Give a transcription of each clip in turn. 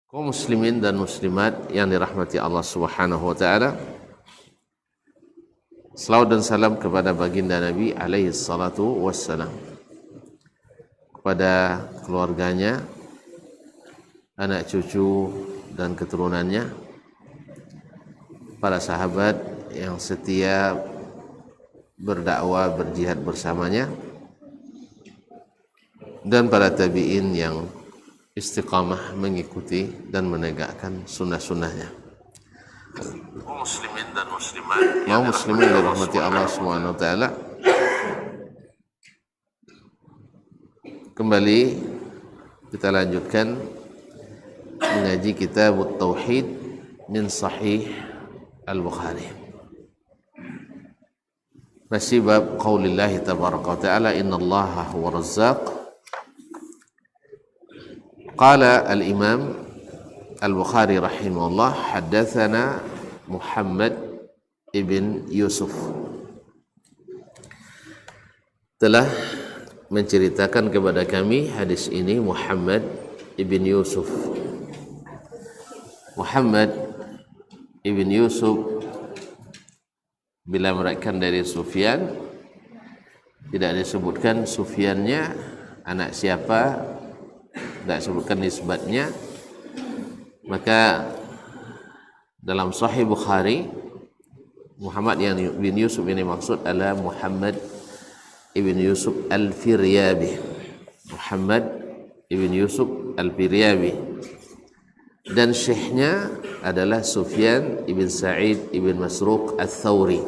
Kaum muslimin dan muslimat yang dirahmati Allah Subhanahu wa taala. Selawat dan salam kepada baginda Nabi alaihi salatu wassalam, kepada keluarganya, anak cucu dan keturunannya, para sahabat yang setia berdakwah berjihad bersamanya, dan para tabi'in yang istiqamah mengikuti dan menegakkan sunnah-sunnahnya. Muslimin dan muslimat, mau muslimin dirahmati Allah Subhanahu wa taala. Kembali kita lanjutkan mengaji kitab Tauhid min Sahih Al-Bukhari. Masih bab qaulillah tabaraka wa taala, innallaha huwa razzaq. Qala al-Imam Al-Bukhari rahimahullah, haddatsana Muhammad ibn Yusuf, telah menceritakan kepada kami hadis ini Muhammad ibn Yusuf. Muhammad ibn Yusuf bila meriwayatkan dari Sufyan, tidak disebutkan Sufyannya anak siapa, tidak disebutkan nisbatnya. Maka dalam Sahih Bukhari, Muhammad yang bin Yusuf ini maksud adalah Muhammad ibn Yusuf Al-Firyabi. Muhammad ibn Yusuf Al-Firyabi, dan syekhnya adalah Sufyan ibn Sa'id ibn Masruq Al-Thawri.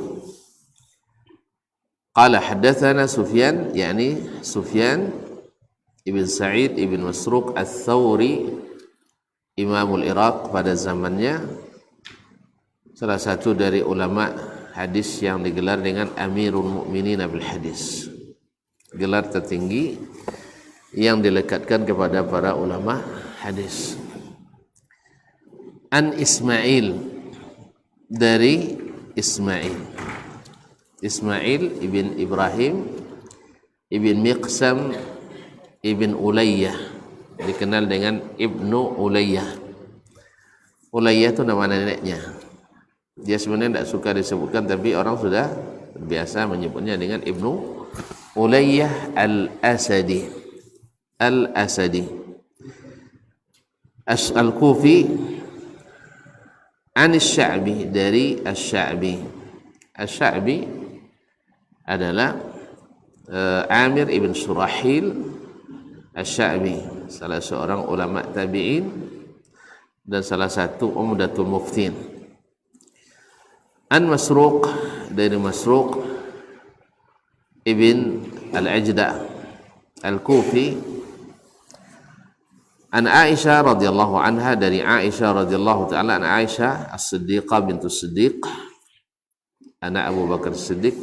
Qala haddatsana Sufyan, yakni Sufyan ibn Sa'id ibn Masruq Al-Thawri, Imamul Iraq pada zamannya, salah satu dari ulama hadis yang digelar dengan Amirul Mukminin bil Hadis, gelar tertinggi yang dilekatkan kepada para ulama hadis. An Ismail, dari Ismail ibn Ibrahim ibn Miqsam ibn Ulayyah, dikenal dengan Ibnu Ulayyah. Ulayyah itu nama neneknya. Dia sebenarnya tidak suka disebutkan, tapi orang sudah terbiasa menyebutnya dengan Ibnu Ulayyah Al-Asadi. Al-Asadi Al-Kufi, an Sya'bi, dari Asy-Sya'bi. Asy-Sya'bi adalah Amir ibn Surahil Asy-Sya'bi, salah seorang ulama tabi'in dan salah satu umdatul muftin. An Masruq, dari Masruq ibn Al-Ajda Al-Kufi. An Aisyah radhiyallahu anha, dari Aisyah radhiyallahu ta'ala an Aisyah As-Siddiqah bintus Siddiq, anak Abu Bakar Siddiq,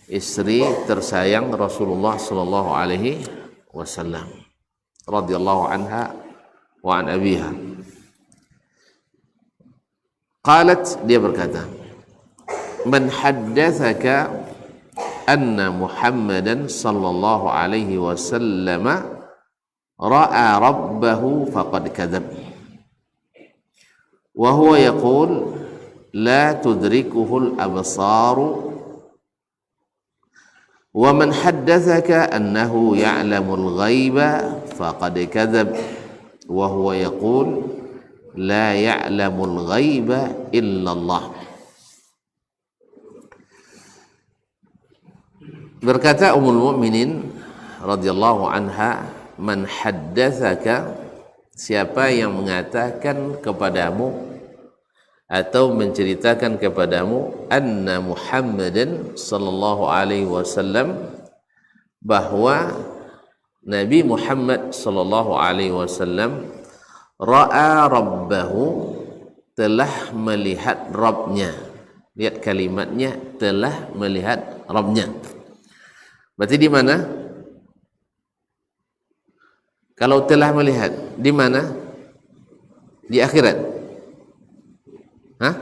istri tersayang Rasulullah sallallahu alaihi wasallam, radhiyallahu anha wa an abiha. Qalat, dia berkata, man haddatsaka anna Muhammadan sallallahu alaihi wasallam ra'a rabbahu faqad kadzab wa huwa yaqul la tudrikuhu al-absaru wa man haddatsaka annahu ya'lamul ghaiba faqad kadzab wa huwa yaqul la ya'lamul ghaiba illallah. Berkata Ummul Mukminin radhiyallahu anha, man haddatsaka, siapa yang mengatakan kepadamu atau menceritakan kepadamu, anna Muhammadan sallallahu alaihi wasallam, bahwa Nabi Muhammad sallallahu alaihi wasallam ra'a rabbahu, telah melihat Rabbnya. Lihat kalimatnya, telah melihat Rabbnya. Berarti di mana? Kalau telah melihat, di mana? Di akhirat. Hah?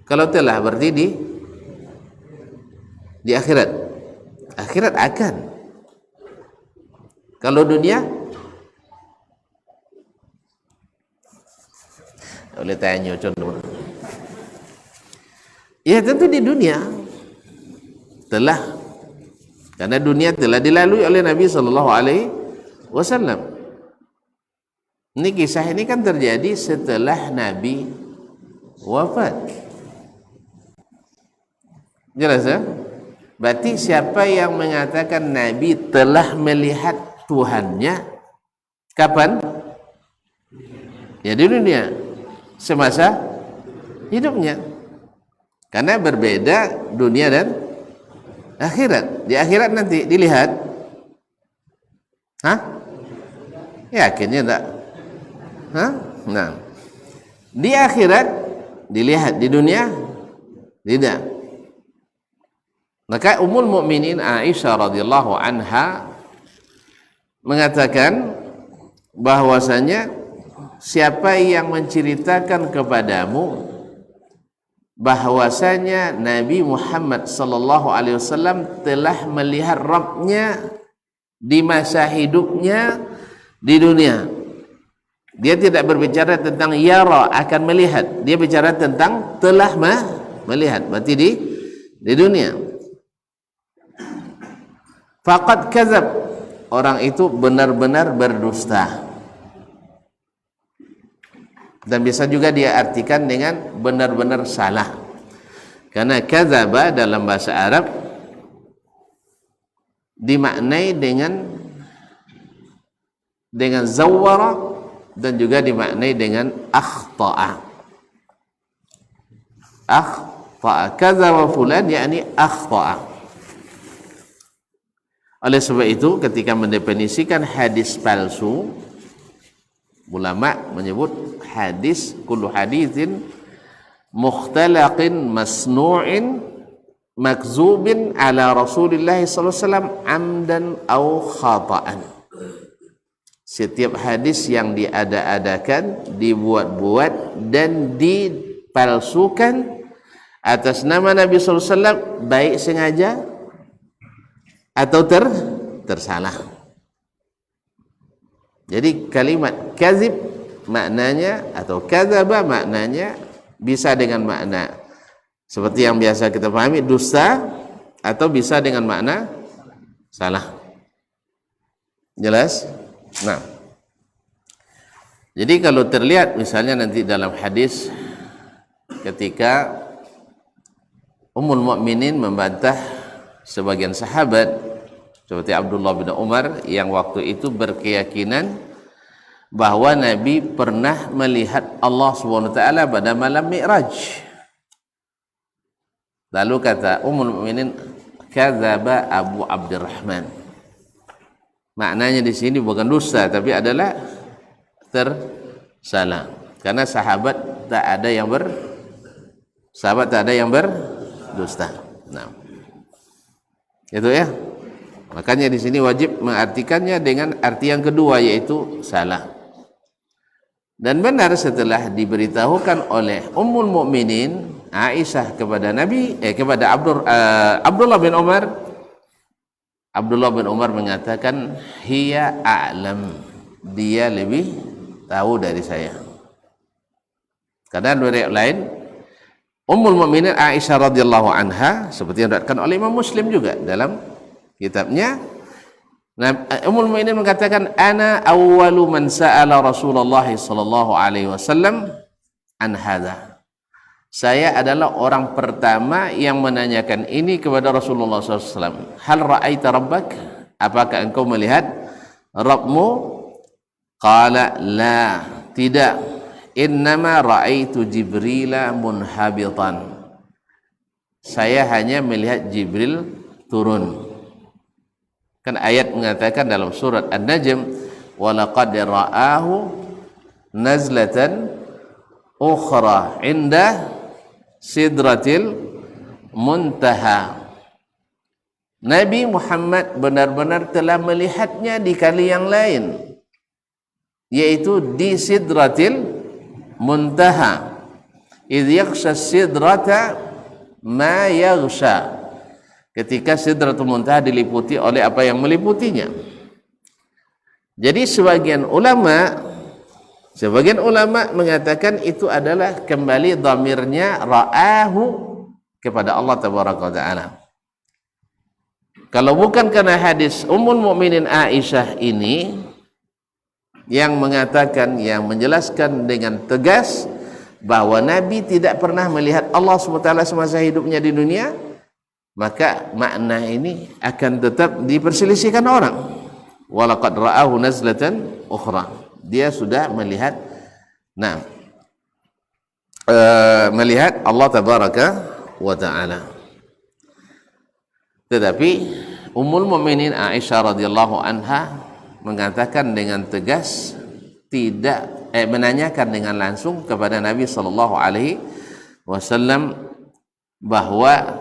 Kalau telah berarti di akhirat. Akhirat akan. Kalau dunia Oleh tanya contoh. Ya tentu di dunia telah, karena dunia telah dilalui oleh Nabi Sallallahu Alaihi Wasallam. Ini kisah ini kan terjadi setelah Nabi wafat. Jelas ya? Berarti siapa yang mengatakan Nabi telah melihat Tuhannya kapan? Ya di dunia semasa hidupnya. Karena berbeda dunia dan akhirat. Di akhirat nanti dilihat. Hah? Yakinnya enggak? Hah? Nah. Di akhirat dilihat, di dunia tidak. Maka Ummul Mukminin Aisyah radhiyallahu anha mengatakan bahwasanya siapa yang menceritakan kepadamu bahwasanya Nabi Muhammad sallallahu alaihi wasallam telah melihat Rabb-nya di masa hidupnya di dunia. Dia tidak berbicara tentang yara, akan melihat. Dia bicara tentang telah melihat. Berarti di dunia. Faqad kadzab, orang itu benar-benar berdusta. Dan bisa juga dia artikan dengan benar-benar salah. Karena kadzaba dalam bahasa Arab dimaknai dengan zawwara dan juga dimaknai dengan akhta'a. Akhta'a, kadzaba fulan yakni akhta'a. Oleh sebab itu ketika mendefinisikan hadis palsu, ulama menyebut hadis kullu haditsin mukhtalaqin masnu'in makzubin ala Rasulillah sallallahu alaihi wasallam amdan au khata'an. Setiap hadis yang diada-adakan, dibuat-buat dan dipalsukan atas nama Nabi sallallahu alaihi wasallam, baik sengaja atau tersalah. Jadi kalimat kazib maknanya atau kadzaba maknanya bisa dengan makna seperti yang biasa kita pahami dusta, atau bisa dengan makna salah. Jelas? Nah, jadi kalau terlihat misalnya nanti dalam hadis ketika Ummul Mukminin membantah sebagian sahabat seperti Abdullah bin Umar yang waktu itu berkeyakinan bahwa Nabi pernah melihat Allah Subhanahu wa taala pada malam Mi'raj. Lalu kata Ummul Mukminin, kadzaba Abu Abdurrahman. Maknanya di sini bukan dusta tapi adalah tersalah. Karena sahabat tak ada yang berdusta. Nah. Itu ya. Makanya di sini wajib mengartikannya dengan arti yang kedua, yaitu salah. Dan benar setelah diberitahukan oleh Ummul Mukminin Aisyah kepada kepada Abdullah bin Umar. Abdullah bin Umar mengatakan, hiya a'lam, dia lebih tahu dari saya. Karena riwayat lain Ummul Mukminin Aisyah radhiyallahu anha seperti yang diriwayatkan oleh Imam Muslim juga dalam kitabnya. Ummul Mukminin mengatakan, ana awwalu man sa'ala Rasulullah sallallahu alaihi wasallam an hadza. Saya adalah orang pertama yang menanyakan ini kepada Rasulullah SAW. Hal ra'aita rabbak? Apakah engkau melihat Rabbmu? Qala la, tidak. Innama ra'aitu Jibrila munhabitan. Saya hanya melihat Jibril turun. Kan ayat mengatakan dalam surat An-Najm, wa laqad ra'ahu nazlatan ukhra 'inda Sidratil Muntaha. Nabi Muhammad benar-benar telah melihatnya di kali yang lain, yaitu di Sidratil Muntaha. Idh yaghsha sidrata ma yaghsha. Ketika Sidratul Muntaha diliputi oleh apa yang meliputinya. Jadi sebagian ulama Sebagian ulama mengatakan itu adalah kembali dhamirnya ra'ahu kepada Allah tabaraka wa taala. Kalau bukan karena hadis Ummul Mukminin Aisyah ini yang mengatakan, yang menjelaskan dengan tegas bahwa Nabi tidak pernah melihat Allah SWT semasa hidupnya di dunia, maka makna ini akan tetap diperselisihkan orang. Walaqad ra'ahu nazlatan ukhra. Dia sudah melihat, melihat Allah tabaraka wa taala. Tetapi Ummul Mukminin Aisyah radhiyallahu anha mengatakan dengan tegas, tidak menanyakan dengan langsung kepada Nabi sallallahu alaihi wasallam, bahwa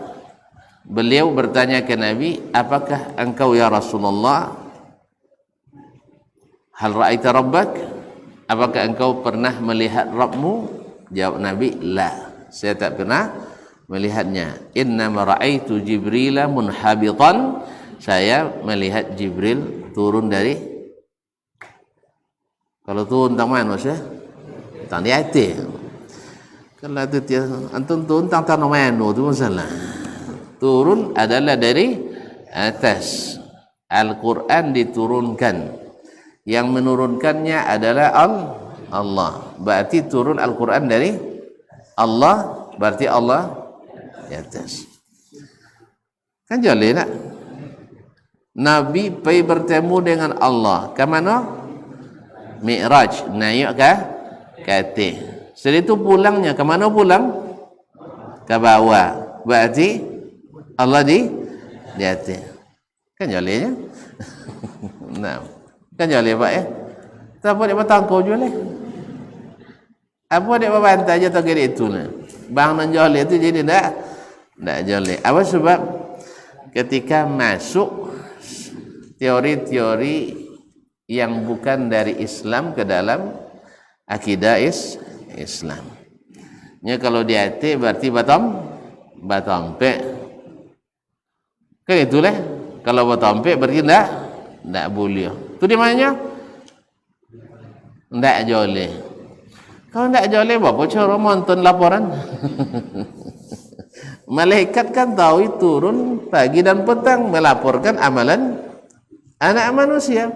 beliau bertanya ke Nabi, apakah engkau ya Rasulullah, hal ra'aita rabbak, apakah engkau pernah melihat Rabbmu? Jawab Nabi, la, saya tak pernah melihatnya. Innama ra'aitu Jibrila munhabitan, saya melihat Jibril turun dari, kalau turun tang mana saya? Tang di hati. Kalau tu dia antum turun tang tanah mana tu masalah. Turun adalah dari atas. Al-Quran diturunkan. Yang menurunkannya adalah Allah. Berarti turun Al-Quran dari Allah, berarti Allah di atas. Kan joleh tak? Nabi pergi bertemu dengan Allah. Ke mana? Mi'raj. Naik ke atas. Setelah itu pulangnya. Ke mana pulang? Ke bawah. Berarti Allah di atas. Kan jolehnya? Nah. Kan joleh Pak ya? Tak apa dia bertangkau je lah. Apa dia berbantai je tak kira itu lah. Bang dan joleh tu jadi tak joleh. Apa sebab ketika masuk teori-teori yang bukan dari Islam ke dalam akidah Islam. Nya kalau di hati berarti batompek. Kan itulah. Kalau batompek berarti tak boleh. Tu di mananya? Tak joleh. Kalau tak joleh, apa cara monton laporan? Malaikat kan tahu turun pagi dan petang melaporkan amalan anak manusia.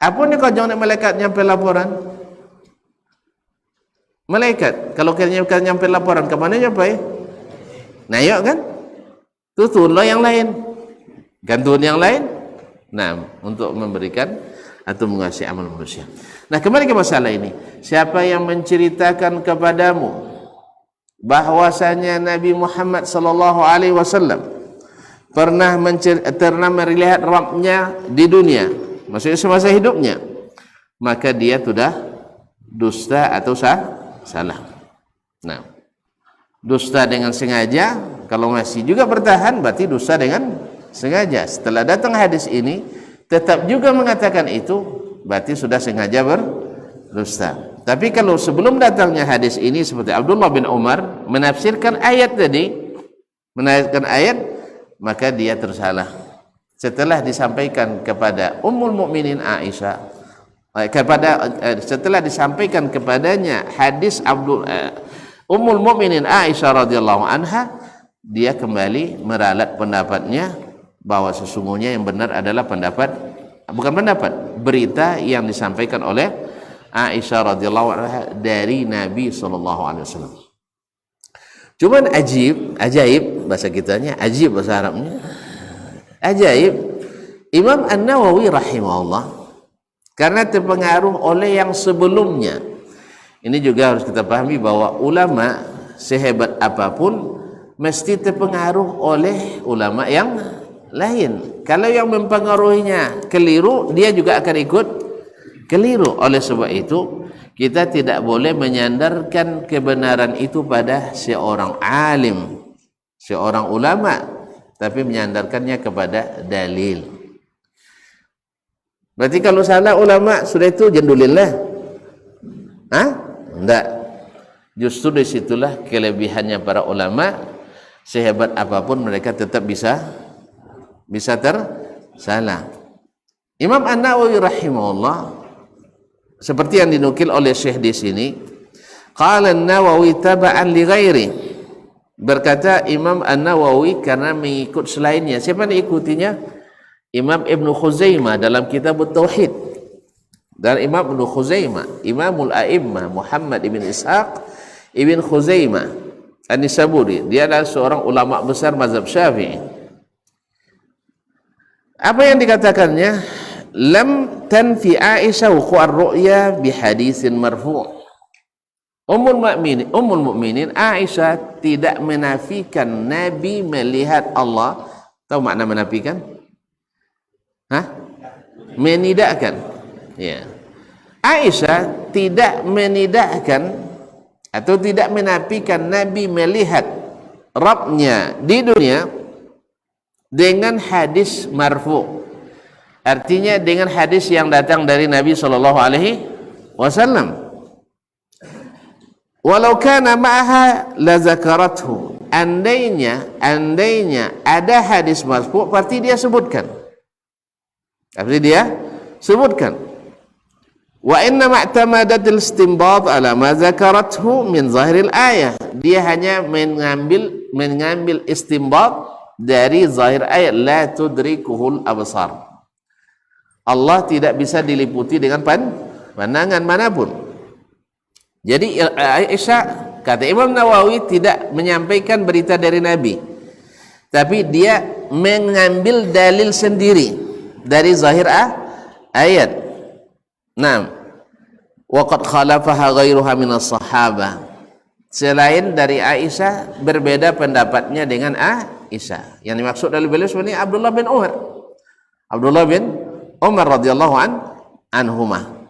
Apa ni kau jangan malaikat nyampe laporan? Malaikat, kalau kira nyampe laporan, ke mana nyampe? Nayok kan? Tu turun yang lain. Gantuan yang lain. Nah, untuk memberikan atau mengasih amal manusia. Nah, kembali ke masalah ini. Siapa yang menceritakan kepadamu bahwasanya Nabi Muhammad sallallahu alaihi wasallam pernah melihat Rabbnya di dunia, maksudnya semasa hidupnya, maka dia sudah dusta atau salah. Nah, dusta dengan sengaja, kalau masih juga bertahan berarti dusta dengan sengaja. Setelah datang hadis ini tetap juga mengatakan itu, berarti sudah sengaja berdusta. Tapi kalau sebelum datangnya hadis ini, seperti Abdullah bin Umar menafsirkan ayat tadi, maka dia tersalah. Setelah disampaikan kepada Ummul Mukminin Aisyah, setelah disampaikan kepadanya hadis Ummul Mukminin Aisyah radhiyallahu anha, dia kembali meralat pendapatnya bahwa sesungguhnya yang benar adalah berita yang disampaikan oleh Aisyah radhiyallahu anha dari Nabi sallallahu alaihi wasallam. Cuman ajaib bahasa kitanya, ajib bahasa Arabnya. Ajaib, Imam An-Nawawi rahimahullah karena terpengaruh oleh yang sebelumnya. Ini juga harus kita pahami bahwa ulama sehebat apapun mesti terpengaruh oleh ulama yang lain. Kalau yang mempengaruhinya keliru, dia juga akan ikut keliru. Oleh sebab itu, kita tidak boleh menyandarkan kebenaran itu pada seorang alim, seorang ulama, tapi menyandarkannya kepada dalil. Berarti kalau salah ulama, sudah itu jendulillah. Enggak. Justru disitulah kelebihannya para ulama. Sehebat apapun mereka tetap bisa tersalah. Imam An-Nawawi rahimahullah seperti yang dinukil oleh Syekh di sini. Qala An-Nawawi taba'an li ghairi. Berkata Imam An-Nawawi karena mengikut selainnya. Siapa yang diikutinya? Imam Ibn Khuzaimah dalam kitab Tauhid. Dan Imam Ibn Khuzaimah, Imamul A'immah Muhammad ibn Ishaq ibn Khuzaimah An-Nisaburi. Dia adalah seorang ulama besar mazhab Syafi'i. Apa yang dikatakannya? Lam tanfi Aisyah wuqu'ar ru'ya bihaditsin marfu'. Ummul mukminin Aisyah tidak menafikan Nabi melihat Allah. Tahu makna menafikan? Menidakkan. Ya. Aisyah tidak menidakkan atau tidak menafikan Nabi melihat Rabbnya di dunia dengan hadis marfu'. Artinya dengan hadis yang datang dari Nabi sallallahu alaihi wasallam. Walau kana ma'aha la zakarathu. Andainya ada hadis marfu', berarti dia sebutkan. Wa inna ma'tamadatil istinbat ala ma zakarathu min zahiril ayah. Dia hanya mengambil istinbat dari zahir ayat, la tudrikuhul absar. Allah tidak bisa diliputi dengan pandangan manapun. Jadi Aisyah, kata Imam Nawawi, tidak menyampaikan berita dari Nabi, tapi dia mengambil dalil sendiri dari zahir ayat. Naam. Wa qad khalafaha ghairuha minas sahabah. Selain dari Aisyah, berbeda pendapatnya dengan Aisyah. Yang dimaksud dari beliau sebenarnya Abdullah bin Umar radhiyallahu anhuma.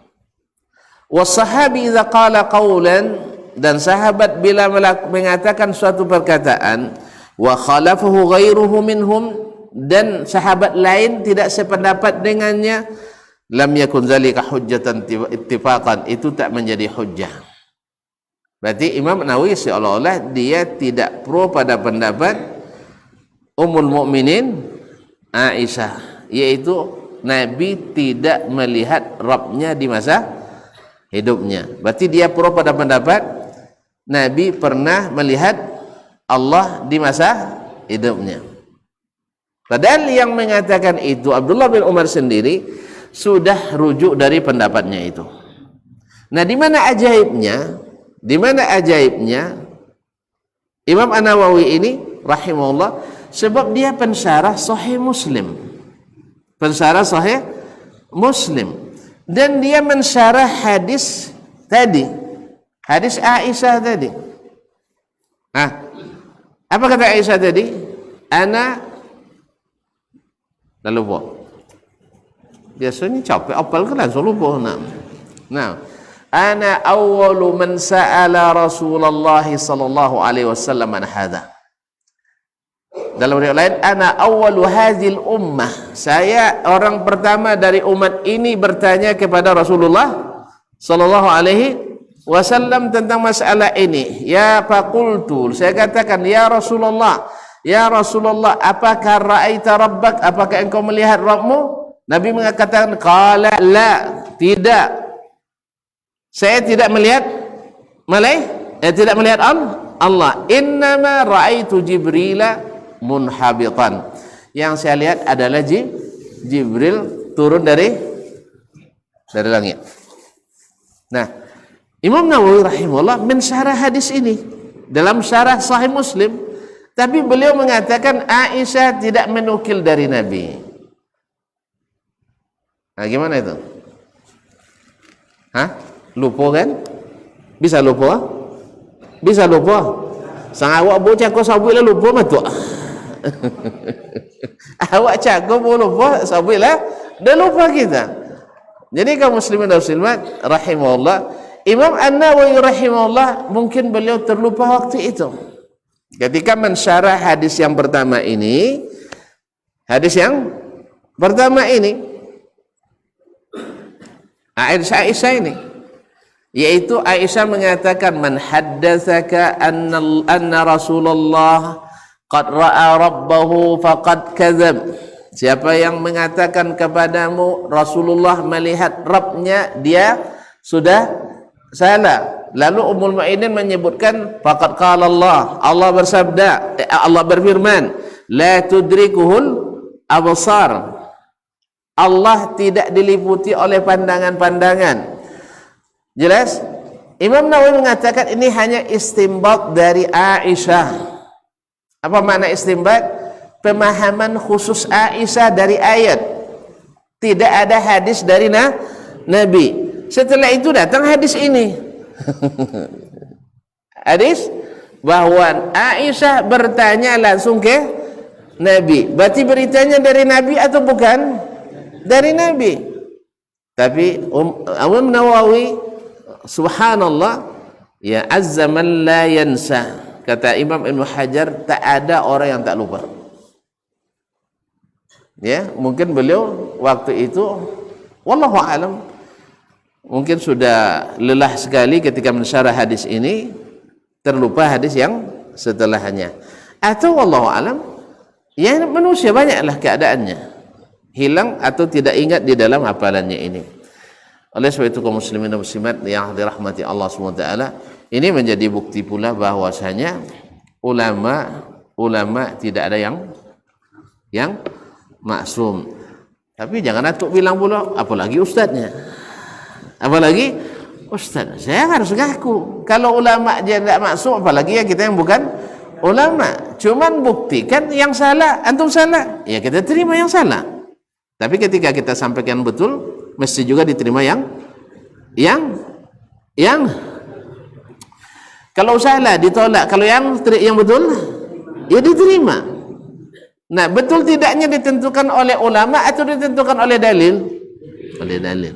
Wasahabi idza qala qawlan, dan sahabat bila mengatakan suatu perkataan, wa khalafahu ghairuhu minhum, dan sahabat lain tidak sependapat dengannya, lam yakun zalika hujjatan ittifaqan, itu tak menjadi hujjah. Berarti Imam Nawawi seolah-olah dia tidak pro pada pendapat Ummul Mukminin Aisyah, yaitu Nabi tidak melihat Rabbnya di masa hidupnya. Berarti dia pro pada pendapat Nabi pernah melihat Allah di masa hidupnya. Padahal yang mengatakan itu Abdullah bin Umar sendiri sudah rujuk dari pendapatnya itu. Nah, di mana ajaibnya? Imam An-Nawawi ini rahimahullah, sebab dia pensyarah Sahih Muslim. Dan dia mensyarah hadis tadi, hadis Aisyah tadi. Apa kata Aisyah tadi? Dah lupa. Biasanya capek apal kan langsung lupa. Ana awwalu man sa'ala Rasulullah sallallahu alaihi wasallam an hadza. Dalam riwayat lain, ana awwalu hadhil ummah, saya orang pertama dari umat ini bertanya kepada Rasulullah sallallahu alaihi wasallam tentang masalah ini. Ya faqultu, saya katakan, ya Rasulullah, apakah ra'aita rabbak, apakah engkau melihat Rabbmu? Nabi mengatakan, qala la, tidak, saya tidak melihat tidak melihat Allah. Innama ra'aitu Jibrila munhabitan, yang saya lihat adalah Jibril turun dari langit. Nah, Imam Nawawi rahimahullah mensyarah hadis ini dalam syarah Sahih Muslim, tapi beliau mengatakan Aisyah tidak menukil dari Nabi. Nah, gimana itu? Lupa kan? Bisa lupa? Sang awak bocah kau sabui lah lupa matuk. Awak cakap boleh lupa, sabilah dah lupa kita. Jadi kaum muslimin dan muslimat rahimahullah, Imam An-Nawawi rahimahullah mungkin beliau terlupa waktu itu ketika mensyarah hadis yang pertama ini. Aisyah ini, yaitu Aisyah mengatakan, man haddatsaka anna Rasulullah qad ra'a rabbahu faqad kadzab. Siapa yang mengatakan kepadamu Rasulullah melihat Rabbnya, dia sudah salah. Lalu Ummul Mu'minin menyebutkan faqad qala Allah bersabda, Allah berfirman, la tudrikuhul absar, Allah tidak diliputi oleh pandangan-pandangan. Jelas? Imam Nawawi mengatakan ini hanya istinbat dari Aisyah. Apa makna istinbat? Pemahaman khusus Aisyah dari ayat. Tidak ada hadis dari Nabi. Setelah itu datang hadis ini. Hadis bahwa Aisyah bertanya langsung ke Nabi. Berarti beritanya dari Nabi atau bukan? Dari Nabi. Tapi Imam Nawawi subhanallah, ya azza man la yansa, kata Imam Ibnu Hajar, tak ada orang yang tak lupa. Ya, mungkin beliau waktu itu wallahu alam mungkin sudah lelah sekali ketika mensyarah hadis ini, terlupa hadis yang setelahnya, atau wallahu alam ya manusia banyaklah keadaannya, hilang atau tidak ingat di dalam hafalannya ini. Oleh sebab itu kaum muslimin dan muslimat yang dirahmati Allah SWT, ini menjadi bukti pula bahwasanya ulama tidak ada yang maksum. Tapi jangan atuk bilang pula apalagi ustadznya, apalagi ustadz. Saya harus ngaku kalau ulama dia tidak maksum, apalagi ya kita yang bukan ulama. Cuman buktikan yang salah, antum salah, ya kita terima yang salah. Tapi ketika kita sampaikan betul, mesti juga diterima yang kalau salah ditolak, kalau yang betul ya diterima. Nah, betul tidaknya ditentukan oleh ulama atau ditentukan oleh dalil? Oleh dalil.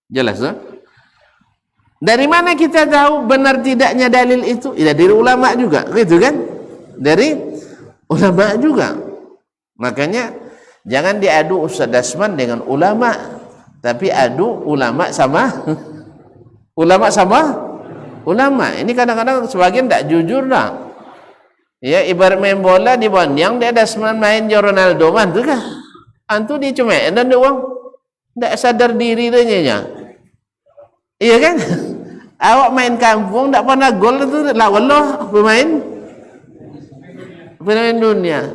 Jelas tak? Dari mana kita tahu benar tidaknya dalil itu? Ya dari ulama juga, gitu kan? Dari ulama juga. Makanya jangan diadu Ustaz Dasman dengan ulama, tapi adu ulama sama ulama. Ini kadang-kadang sebagian tak jujur dah. Ya, ibarat main bola di Banyang, dia Dasman main Ronaldo, mantu kah? Antu dia cuma dan dia uang, tak sadar diri dia. Iya kan? Awak main kampung tak pernah gol itu lawan loh pemain dunia.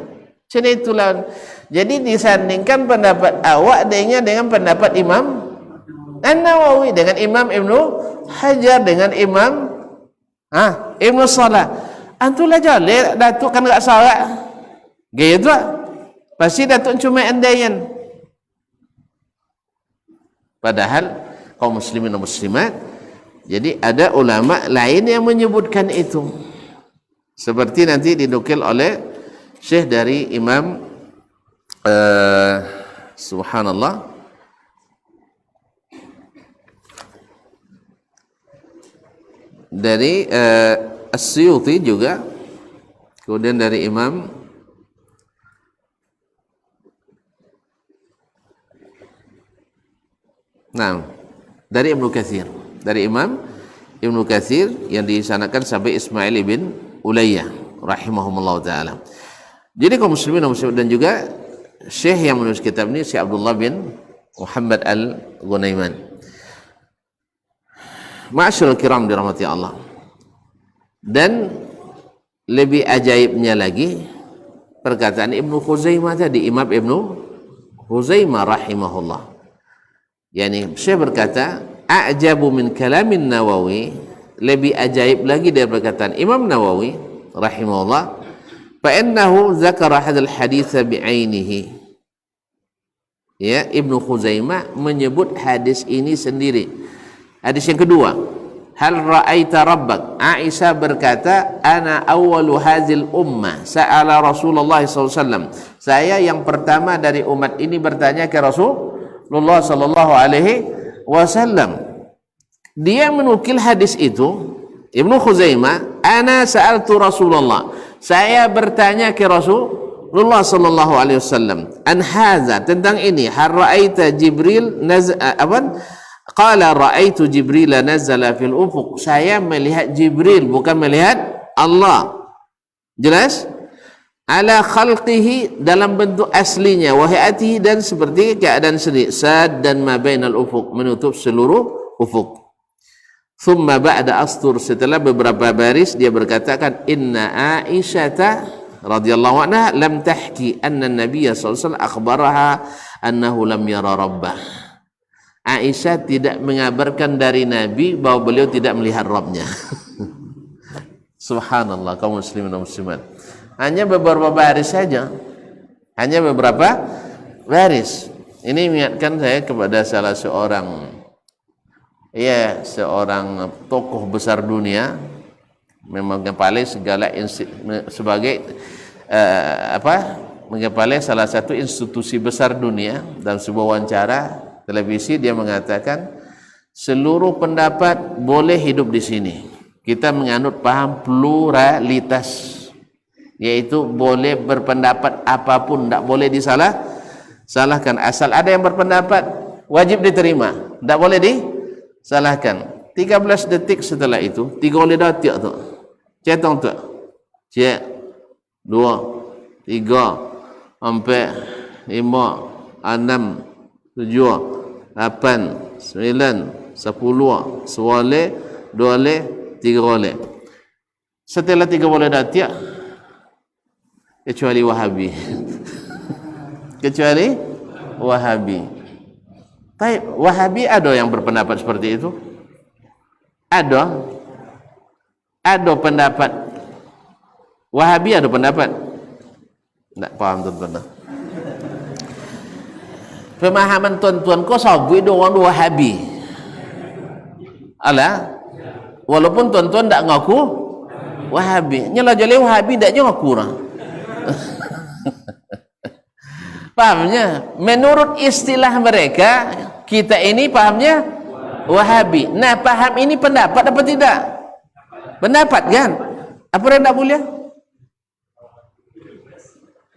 Jadi itulah. Jadi disandingkan pendapat awak dengan pendapat Imam An-Nawawi, dengan Imam Ibnu Hajar, dengan Imam Ibnu Salah. Antulah jale datuk kan enggak salah. Gitu pasti datuk cuma andaian. Padahal kaum muslimin dan muslimat, jadi ada ulama lain yang menyebutkan itu. Seperti nanti dinukil oleh Syekh dari Imam subhanallah, dari As-Suyuti juga, kemudian dari Imam dari Ibnu Katsir, dari Imam Ibnu Katsir yang disanakan sampai Ismail ibn Ulayyah rahimahumullah ta'ala. Jadi kaum muslimin dan juga Syekh yang menulis kitab ini, Syekh Abdullah bin Muhammad Al-Ghunaiman. Ma'asyiral kiram dirahmati Allah. Dan lebih ajaibnya lagi perkataan Ibnu Khuzaimah tadi, Imam Ibnu Khuzaimah rahimahullah. Yani Syekh berkata, a'jabu min kalamin Nawawi, lebih ajaib lagi dari perkataan Imam Nawawi rahimahullah, fa innahu dzakara hadzal hadits bi'ainihi. Ya, Ibnu Khuzaimah menyebut hadis ini sendiri. Hadis yang kedua, hal ra'aita rabbak, Aisyah berkata, ana awwalu hazil ummah sa'ala Rasulullah SAW, saya yang pertama dari umat ini bertanya ke Rasulullah sallallahu alaihi wasallam. Dia menukil hadis itu, Ibnu Khuzaimah, ana sa'altu Rasulullah, saya bertanya ke Rasulullah sallallahu alaihi wasallam, an hadza, tentang ini, hal ra'aita Jibril qala ra'aitu Jibril nazala fil ufuq, saya melihat Jibril, bukan melihat Allah. Jelas? Ala khalqihi, dalam bentuk aslinya, wa hayatihi, dan seperti keadaan sendiri, sad dan ma bainal ufuq, menutup seluruh ufuk. Thumma ba'da astur, setelah beberapa baris dia berkatakan, inna Aisyata radhiyallahu anha lam tahki anna Nabiya sallallahu alaihi wasallam akhbaraha annahu lam yara rabbah. Aisyah tidak mengabarkan dari Nabi bahwa beliau tidak melihat Rabbnya. Subhanallah, kaum muslimin dan muslimat. Hanya beberapa baris saja. Hanya beberapa baris. Ini mengingatkan saya kepada salah seorang seorang tokoh besar dunia, mengepalai segala sebagai mengepalai salah satu institusi besar dunia. Dalam sebuah wawancara televisi dia mengatakan seluruh pendapat boleh hidup di sini. Kita menganut paham pluralitas, yaitu boleh berpendapat apapun, tidak boleh disalahkan. Asal ada yang berpendapat wajib diterima, tidak boleh disalahkan. 13 detik setelah itu 3 oleh datik tu cetong tu cek 2 3 4 5 6 7 8 9 10 soale 2 oleh 3 oleh. Setelah 3 oleh datik, kecuali Wahabi. Kecuali Wahabi. Baik, Wahabi ada yang berpendapat seperti itu? Ada pendapat. Wahabi ada pendapat? Tak paham tuan-tuan. Pemahaman tuan-tuan kau sabu itu orang Wahabi. Alah, walaupun tuan-tuan tak ngaku Wahabi, nyala jale Wahabi tak ngaku orang. Pahamnya? Menurut istilah mereka, kita ini pahamnya Wahabi. Nah, paham ini pendapat apa tidak? Pendapat kan? Apa yang tak boleh?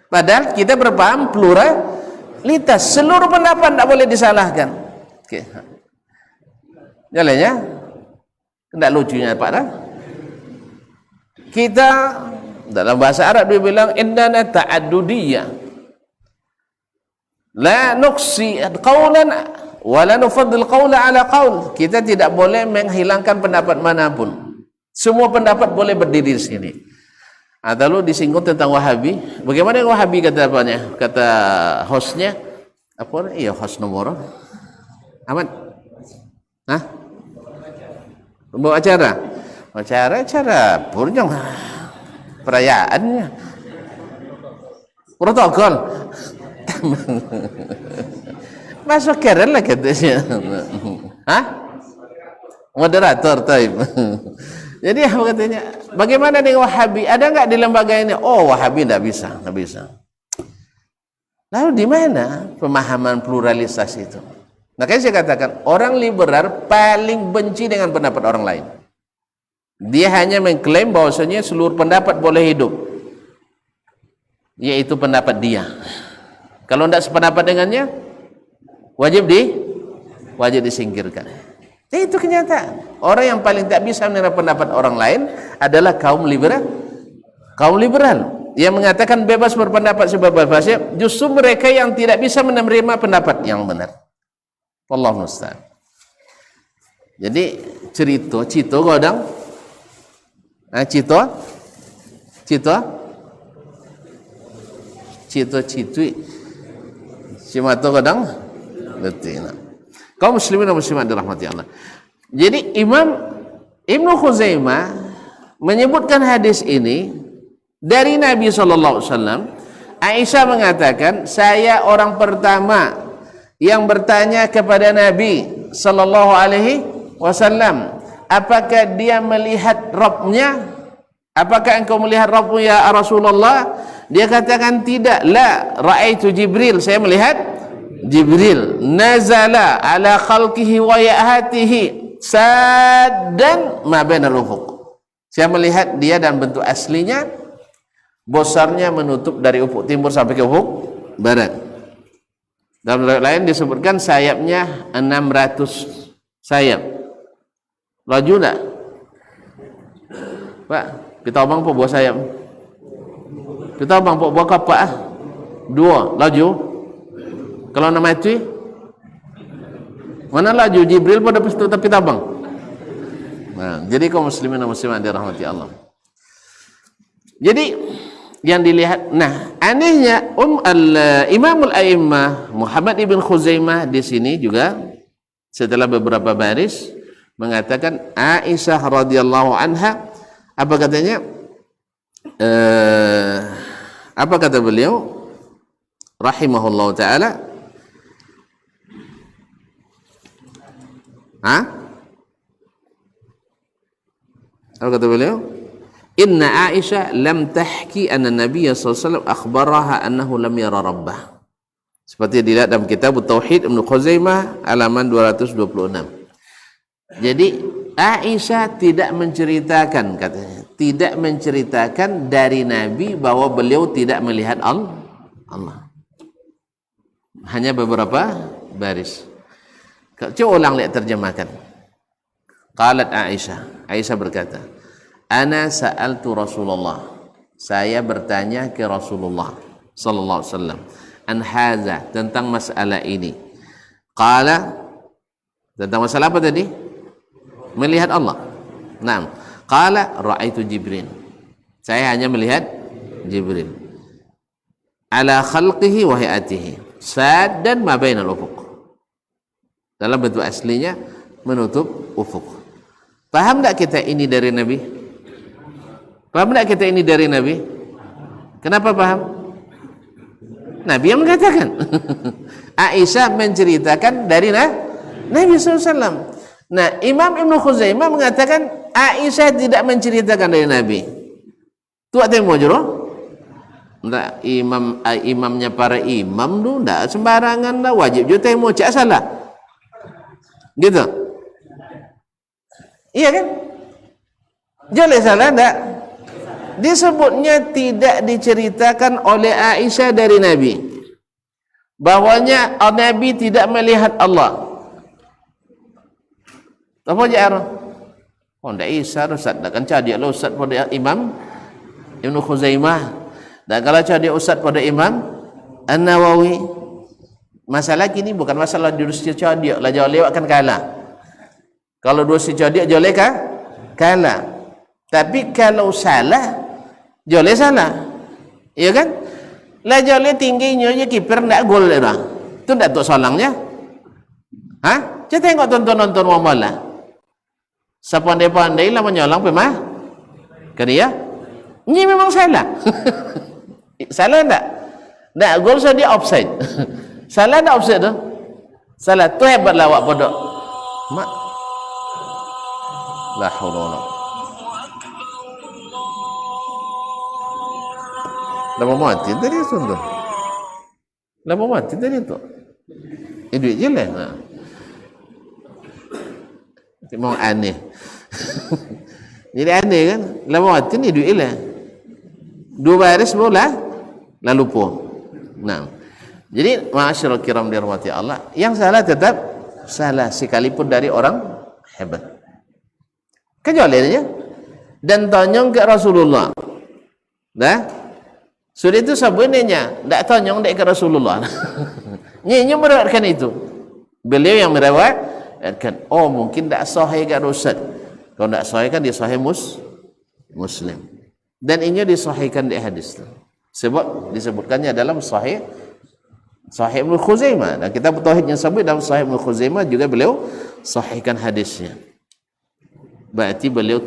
Padahal kita berpaham pluralitas. Seluruh pendapat tak boleh disalahkan. Okey. Jalannya? Tidak lucunya Pak dah. Kita dalam bahasa Arab dia bilang innana ta'addudiyah. La nuqsi qawlan wa la nufaddil qawla ala qawl. Kita tidak boleh menghilangkan pendapat manapun. Semua pendapat boleh berdiri di sini. Lalu disinggung tentang Wahabi. Bagaimana Wahabi kata apanya? Kata hostnya apa? Iya, host nomor. Ahmad. Hah? Pembawa acara. Acara purjong perayaannya. Protokol. Masuk keren lah katanya. Hah? Moderator type. Jadi apa katanya? Bagaimana dengan Wahabi? Ada enggak di lembaga ini? Oh, Wahabi enggak bisa. Lalu di mana pemahaman pluralitas itu? Makanya saya katakan, orang liberal paling benci dengan pendapat orang lain. Dia hanya mengklaim bahwasanya seluruh pendapat boleh hidup, yaitu pendapat dia. Kalau tidak sependapat dengannya, wajib disingkirkan. Itu kenyataan. Orang yang paling tak bisa menerima pendapat orang lain adalah kaum liberal. Kaum liberal yang mengatakan bebas berpendapat sebebas-bebasnya, justru mereka yang tidak bisa menerima pendapat yang benar. Wallahu musta'an. Jadi cerita godang. Citui Cimato godang betina. Kaum muslimin dan muslimat dirahmati Allah. Jadi Imam Ibnu Khuzaimah menyebutkan hadis ini dari Nabi sallallahu alaihi wasallam. Aisyah mengatakan, saya orang pertama yang bertanya kepada Nabi sallallahu alaihi wasallam, apakah dia melihat Rabbnya? Apakah engkau melihat Rabbmu ya Rasulullah? Dia katakan tidak. La ra'aitu Jibril, saya melihat Jibril nazala ala khalqihi wa ya'atihi saddan ma bainal ufuq. Saya melihat dia dan bentuk aslinya besarnya menutup dari ufuk timur sampai ke ufuk barat. Dalam riwayat lain disebutkan sayapnya 600 sayap. Laju tak? Pak, kita abang po buah sayap. Kita abang po buah kapak 2, laju. Kalau nama itu mana laju Jibril pada tepi tabang. Nah, jadi kaum muslimin dan muslimat dirahmati Allah. Jadi yang dilihat, nah anehnya Imamul A'immah Muhammad ibn Khuzaimah di sini juga setelah beberapa baris mengatakan Aisyah radhiyallahu anha, apa katanya? Apa kata beliau? Rahimahullah taala. Apa kata beliau? Inna Aisyah lam tahki anna Nabiya sallallahu alaihi wasallam akhbaraha annahu lam yara rabbah. Seperti dilihat dalam kitab Tauhid Ibnu Khuzaimah halaman 226. Jadi Aisyah tidak menceritakan, katanya, tidak menceritakan dari Nabi bahwa beliau tidak melihat Allah. Hanya beberapa baris. Coba ulang lihat terjemahkan. Qalat Aisyah berkata, Ana sa'altu Rasulullah. Saya bertanya ke Rasulullah sallallahu alaihi wasallam an hadza, tentang masalah ini. Qala, tentang masalah apa tadi? Melihat Allah. Naam. Qala ra'aitu Jibril. Saya hanya melihat Jibril. Ala khalqihi wa hayatihi. Saddan ma bainal ufuq. Dalam bentuk aslinya menutup ufuk. Paham tak kita ini dari Nabi? Paham tak kita ini dari Nabi? Kenapa paham? Nabi yang mengatakan. Aisyah menceritakan dari Nabi SAW. Nah, Imam Ibnu Khuzaimah mengatakan Aisyah tidak menceritakan dari Nabi. Tu apa yang mau jero? Enggak, imamnya para imam tu enggak sembarangan dah, wajib juga mau cak salah. Gitu. Iya kan? Boleh salah enggak? Disebutnya tidak diceritakan oleh Aisyah dari Nabi bahwanya Nabi tidak melihat Allah. Apa jar? Oh, ndak Isa Ustaz, dak kan cadik lah Ustaz pada Imam Ibnu Khuzaimah. Dan kalau cadik Ustaz pada Imam An-Nawawi. Masalah kini bukan masalah dosa cadik lah, jauh lewat kan kalah. Kalau dosa cadik jauh lewat kalah. Tapi kalau salah joleh salah, iya kan? Lah joleh tingginya je kiper ndak gol dia orang. Tu ndak tok solangnya. Hah? Kita tengok tonton-nonton wamala. Sepandai-pandai lah menyolong pemah. Kan iya? Ini memang salah. Salah ndak? Ndak gol so dia offside. Salah ndak offside tu? Salah tu hebat lah awak bodoh. Mak. La haula wala lama mati tadi tu. Lama mati tadi tu. Duit je lah. Memang aneh. Jadi aneh kan? Lama mati ni duit lah. 2 baris bola lalu pun. Nah. Jadi ma'asyiral kiram dirahmati Allah, yang salah tetap salah sekalipun dari orang hebat. Kecuali dan tanyong ke Rasulullah. Dah? Sudah itu sebenarnya tidak tanyong dek ke Rasulullah. Nyinya meriwayatkan itu. Beliau yang meriwayatkan. Oh mungkin tidak sahih kat Ustaz. Kalau tidak sahih kan dia sahih Muslim. Dan ini disahihkan di hadis itu. Sebab disebutkannya dalam sahih Ibnu Khuzaimah. Dan kita tauhid yang sebut dalam sahih Ibnu Khuzaimah juga beliau sahihkan hadisnya. Berarti beliau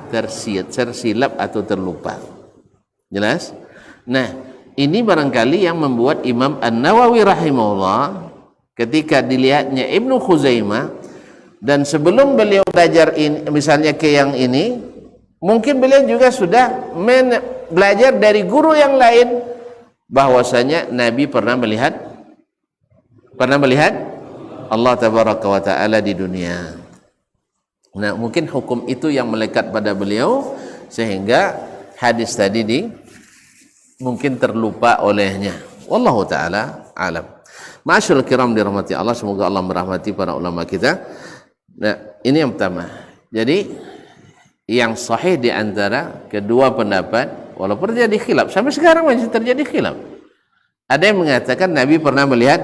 tersilap atau terlupa. Jelas? Nah, ini barangkali yang membuat Imam An-Nawawi rahimahullah ketika dilihatnya Ibnu Khuzaimah dan sebelum beliau belajar ini, misalnya ke yang ini, mungkin beliau juga sudah belajar dari guru yang lain bahwasanya Nabi pernah melihat Allah tabaraka wa taala di dunia. Nah, mungkin hukum itu yang melekat pada beliau sehingga hadis tadi mungkin terlupa olehnya. Wallahu taala alam. Ma'asyiral kiram dirahmati Allah, semoga Allah merahmati para ulama kita. Nah, ini yang pertama. Jadi yang sahih di antara kedua pendapat, walaupun terjadi khilaf sampai sekarang masih terjadi khilaf. Ada yang mengatakan Nabi pernah melihat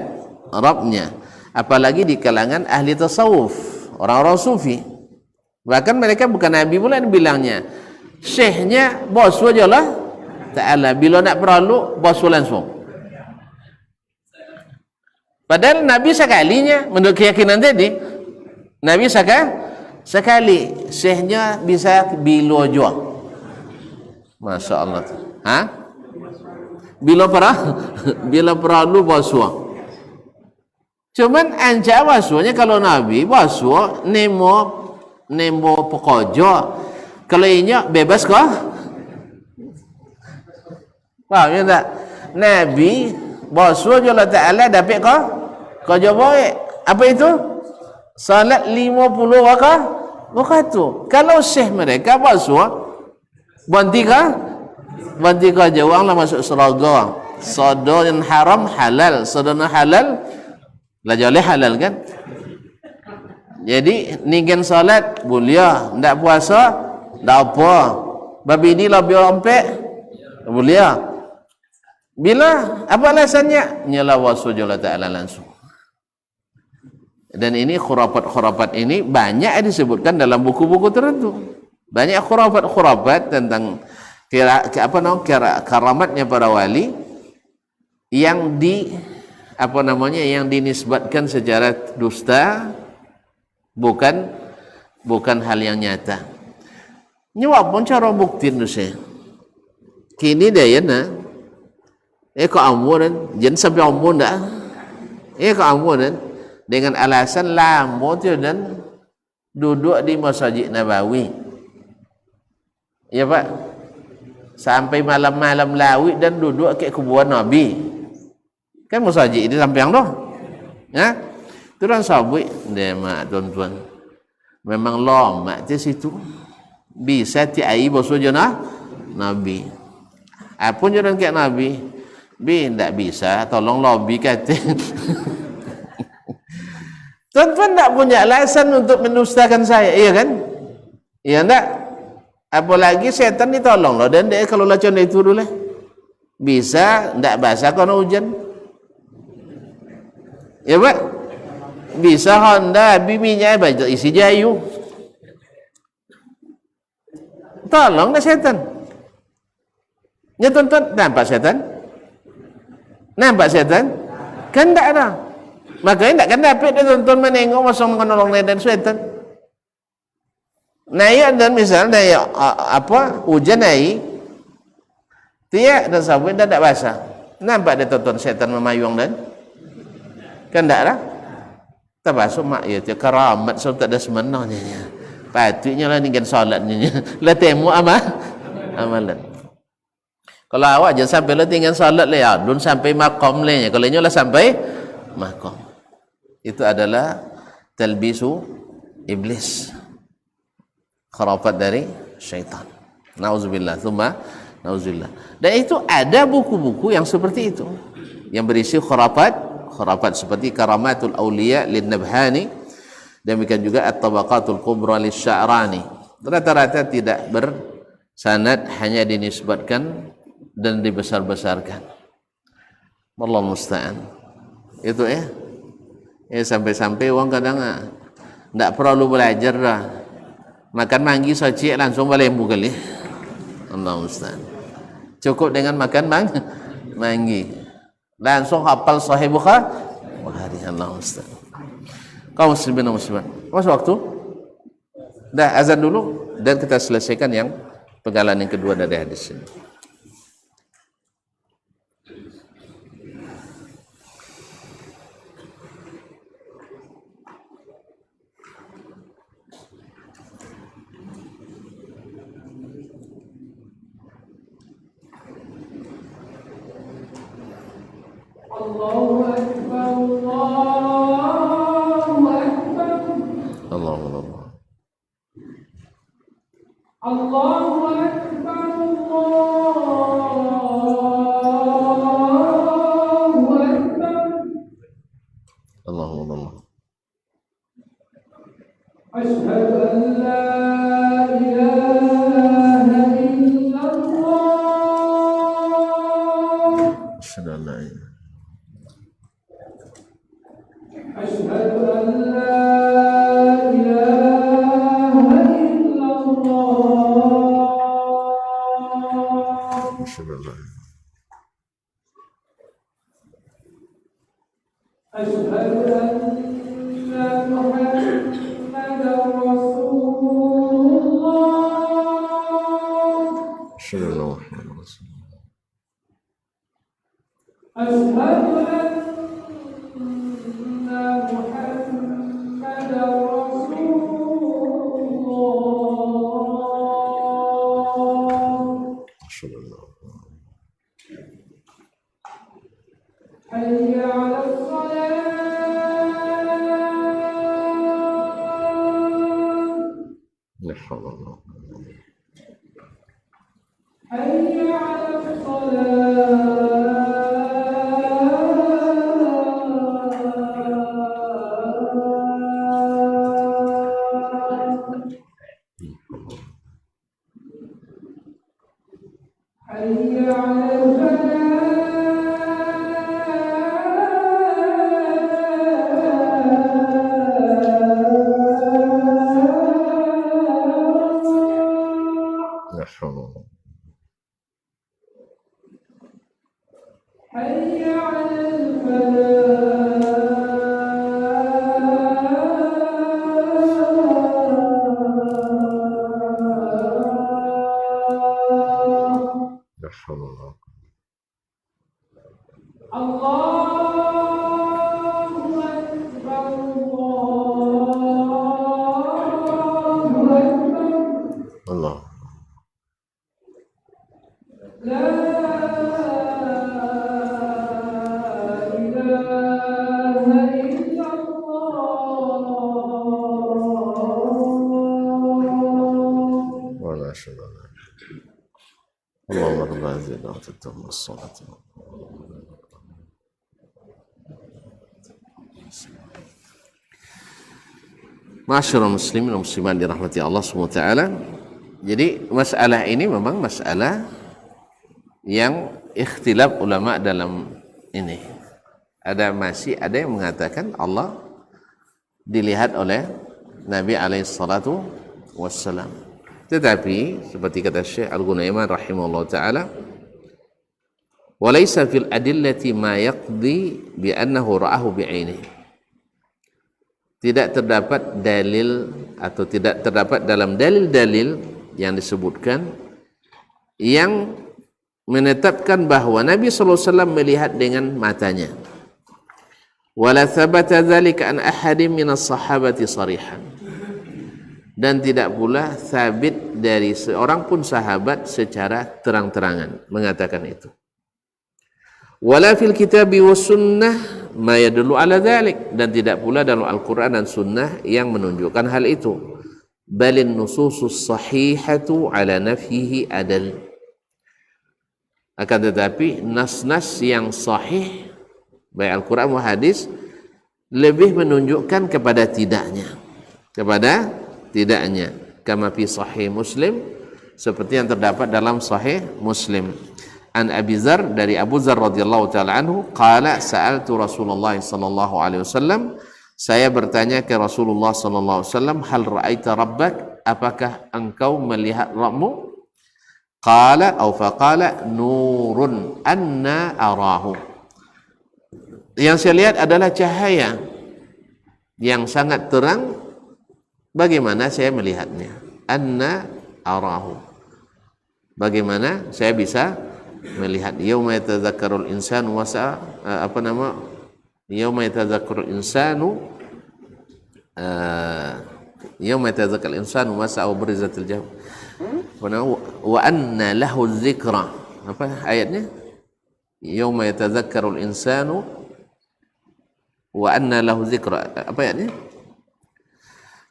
Rabbnya, apalagi di kalangan ahli tasawuf. orang-orang sufi. Bahkan mereka bukan Nabi pula yang bilangnya, syekhnya bos aja lah Ta'ala, bila nak perlu bos langsung. Padahal Nabi sekalinya, menurut keyakinan tadi, Nabi sekali, syekhnya bisa bila jua. Masya Allah. Ha? Bila perlu boswa. Cuman anca boswanya kalau Nabi boswa nemo pekojo. Kalau inya bebas kah? Faham ya tak? Nabi boswa Allah Ta'ala dapat kah? Kau jawab apa itu? Salat 50 waktu tu. Kalau syekh mereka boswa banti kah jawang lah masuk surga. Sodo yang haram halal, sodo yang halal lah joleh halal kan. Jadi ningen salat boleh, ndak puasa ndak apa. Babi ni lebih rompek boleh. Bila apa alasannya? Nyala wasu Allah Ta'ala langsung. Dan ini khurafat ini banyak disebutkan dalam buku-buku tertentu. Banyak khurafat tentang karamatnya para wali yang yang dinisbatkan secara dusta, bukan hal yang nyata. Nyuap pun cara bukti tu saya. Kini dia ya na. Kau amuran, jangan sampai amun dah. Kau amuran dengan alasan lama tu dan duduk di Masjid Nabawi. Ya Pak, sampai malam-malam lawik dan duduk ke kuburan Nabi. Kan masjid ini samping tu. Ya, tu orang sabui dia mak tuan-tuan. Memang lama di situ. Bisa tiai boswa jana Nabi. Apa jalan ke Nabi? Tak bisa, tolong lobby kata. Tuan-tuan tak punya alasan untuk menustakan saya, iya kan? Iya tak? Apalagi setan ditolong loh, dan dia kalau lacon itu dulu bisa, tak basah kalau hujan. Ya Pak? Bisa Honda, biminya baca isi jayu. Tolong dah setan. Ya tuan-tuan, nampak setan? Nampak setan? Kan tak ada. Makanya tak kan dapat dia tuan-tuan menengok masa menolong dan setan. Naik dan misal naik hujan naik, tiak dan sabun dan tak basah. Nampak dia tuan-tuan setan memayung dan kan tak ada. Tak basuh mak ya tu karamat so tak ada semenanya. Patutnya lah dengan solatnya. Lah temu amalan. Kalau awak jangan sampai lah tinggal salat lah ya, belum sampai makom lah. Kalau ini lah sampai makom. Itu adalah talbisu iblis. Khurafat dari syaitan. Nauzubillah, tsumma nauzubillah. Dan itu ada buku-buku yang seperti itu. Yang berisi khurafat seperti Karamatul Auliya lin-Nabhani, demikian juga At-Tabaqatul Kubra lisya'rani. Rata-rata tidak bersanad, hanya dinisbatkan dan dibesar-besarkan. Wallahu musta'an. Itu ya. Sampai-sampai orang kadang tak perlu belajar dah. Makan manggi saja langsung balik kali. Wallahu musta'an. Cukup dengan makan manggi. Langsung hafal Sahih Bukhari. Wallahu musta'an. Kaum muslimin dan muslimat. Masuk waktu? Dah azan dulu dan kita selesaikan yang pegalan yang kedua dari hadis ini. Allahu Akbar, Allahu Akbar. Allahu Akbar. Allahu Akbar, Allahu Akbar. Allahu Akbar. Asyhadu an la ilaha illallah. Asyhadu an la ilaha. أشهد أن لا إله أشهد أن محمدا رسول الله أشهد أن محمدا رسول الله أشهد أن محمدا رسول الله أشهد أن حي على الصلاة لا حول ولا قوة حي على الصلاة حي على الفلاح لا حول ولا قوة حي على الفلاح لا حول ولا قوة الله أكبر الله أكبر الله لا إله إلا الله ولا أشهد أن لا إله إلا الله اللهم رب هذه الدعوة التامة الصلاة Masyarul muslimin dan muslimat dirahmati Allah SWT. Jadi masalah ini memang masalah yang ikhtilaf ulama dalam ini. Masih ada yang mengatakan Allah dilihat oleh Nabi alaihissalatu wassalam. Tetapi seperti kata Syekh Al-Gunaiman rahimahullah ta'ala, walaysa fil adillati ma yaqdi bi annahu ra'ahu bi'ainihi. Tidak terdapat dalil atau tidak terdapat dalam dalil-dalil yang disebutkan yang menetapkan bahawa Nabi SAW melihat dengan matanya. Wala thabata dzalika an ahadin minas sahabati sarihan. Dan tidak pula sabit dari seorang pun sahabat secara terang-terangan mengatakan itu. Wala fil kitabi was sunnah ma yadullu ala dzalik, dan tidak pula dalam Al-Qur'an dan sunnah yang menunjukkan hal itu. Balin nususus sahihatu ala nafyihi adal. Akan tetapi nas-nas yang sahih baik Al-Qur'an maupun hadis lebih menunjukkan kepada tidaknya. Kama fi sahih Muslim, seperti yang terdapat dalam sahih Muslim. An Abi Dzar, dari Abu Dzar radhiyallahu taala anhu, qala sa'altu Rasulullah sallallahu alaihi wasallam, saya bertanya ke Rasulullah sallallahu alaihi wasallam, hal ra'aita rabbak, apakah engkau melihat Rabbmu? Qala au faqala nurun anna arahu. Yang saya lihat adalah cahaya yang sangat terang, bagaimana saya melihatnya? Anna arahu, bagaimana saya bisa melihat. Yauma yatadzakkarul insanu wasa yauma yatadzakkarul insanu yauma yatadzakkarul insanu wasa brizatil jahannam wa anna lahu dzikra. Apa ayatnya? Yauma yatadzakkarul insanu wa anna lahu dzikra. Apa ayatnya?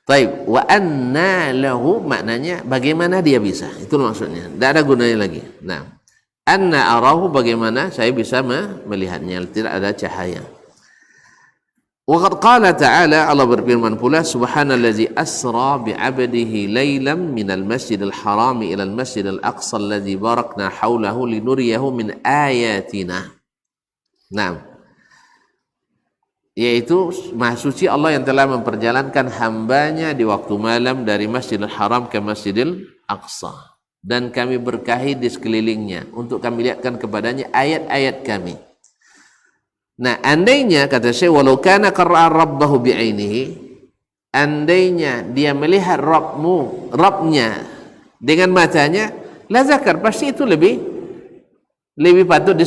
Taib, wa anna lahu maknanya bagaimana dia bisa. Itu maksudnya. Tidak ada gunanya lagi. Nah, anna arahu, bagaimana saya bisa melihatnya, tidak ada cahaya. Wa qad qala ta'ala, Allah berfirman pula, subhanallazi asra bi'abdihi laylan minal masjidil harami ilal masjidil aqsa alladzi barakna haulahu linuriyahu min ayatina. Nah, yaitu Maha Suci Allah yang telah memperjalankan hambanya di waktu malam dari Masjidil Haram ke Masjidil Aqsa, dan kami berkahi di sekelilingnya untuk kami lihatkan kepadanya ayat-ayat kami. Nah, andainya kata Syekh, walau kana qara'a rabbahu bi'ainihi, andainya dia melihat Rabbnya dengan matanya, la zakar, pasti itu lebih patut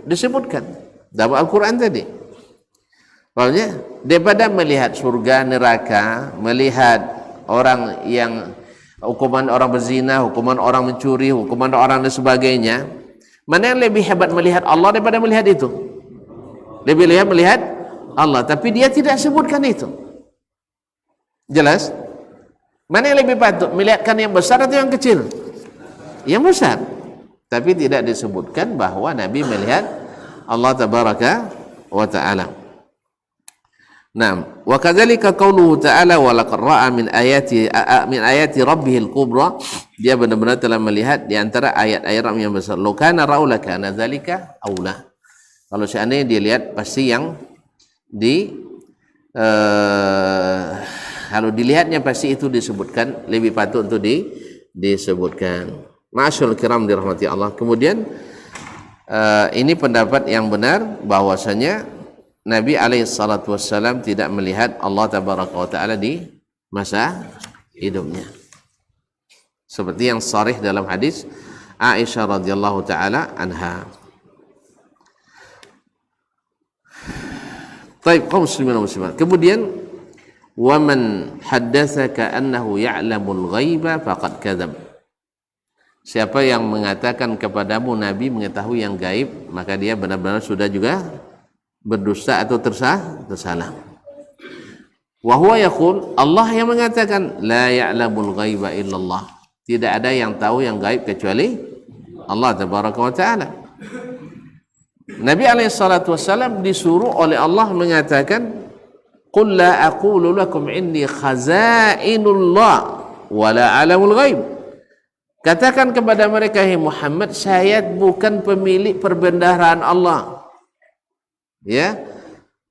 disebutkan dalam Al-Quran tadi. Maksudnya daripada melihat surga neraka, melihat orang yang hukuman orang berzina, hukuman orang mencuri, hukuman orang dan sebagainya, mana yang lebih hebat melihat Allah daripada melihat itu? Lebih lihat melihat Allah, tapi dia tidak sebutkan itu. Jelas? Mana yang lebih patut melihatkan yang besar atau yang kecil? Yang besar. Tapi tidak disebutkan bahwa Nabi melihat Allah tabaraka wa ta'ala. Naam, wa kadzalika qauluhu ta'ala wa laqad ra'a min ayati rabbihil kubra, dia benar-benar telah melihat di antara ayat-ayat yang besar. Law kana ra'u lakana dzalika aula. Kalau seandainya dia lihat, pasti yang kalau dilihatnya pasti itu disebutkan, lebih patut untuk disebutkan. Ma'asyiral kiram dirahmati Allah. Kemudian ini pendapat yang benar bahwasanya Nabi SAW tidak melihat Allah tabaraka wa ta'ala di masa hidupnya, seperti yang sharih dalam hadis Aisyah radhiyallahu ta'ala anha. Baik, kaum muslimin dan muslimat. Kemudian wa man haddatsaka annahu ya'lamul ghaiba faqad kadzab. Siapa yang mengatakan kepadamu Nabi mengetahui yang gaib, maka dia benar-benar sudah juga berdusta atau tersalah. Wa huwa yaqul, Allah yang mengatakan la ya'lamul ghaiba illallah. Tidak ada yang tahu yang gaib kecuali Allah tabaraka wa ta'ala. Nabi SAW disuruh oleh Allah mengatakan, qul la aqulu lakum inni khazainullah wa la a'lamul ghaib. Katakan kepada mereka, hai Muhammad, saya bukan pemilik perbendaharaan Allah. Ya,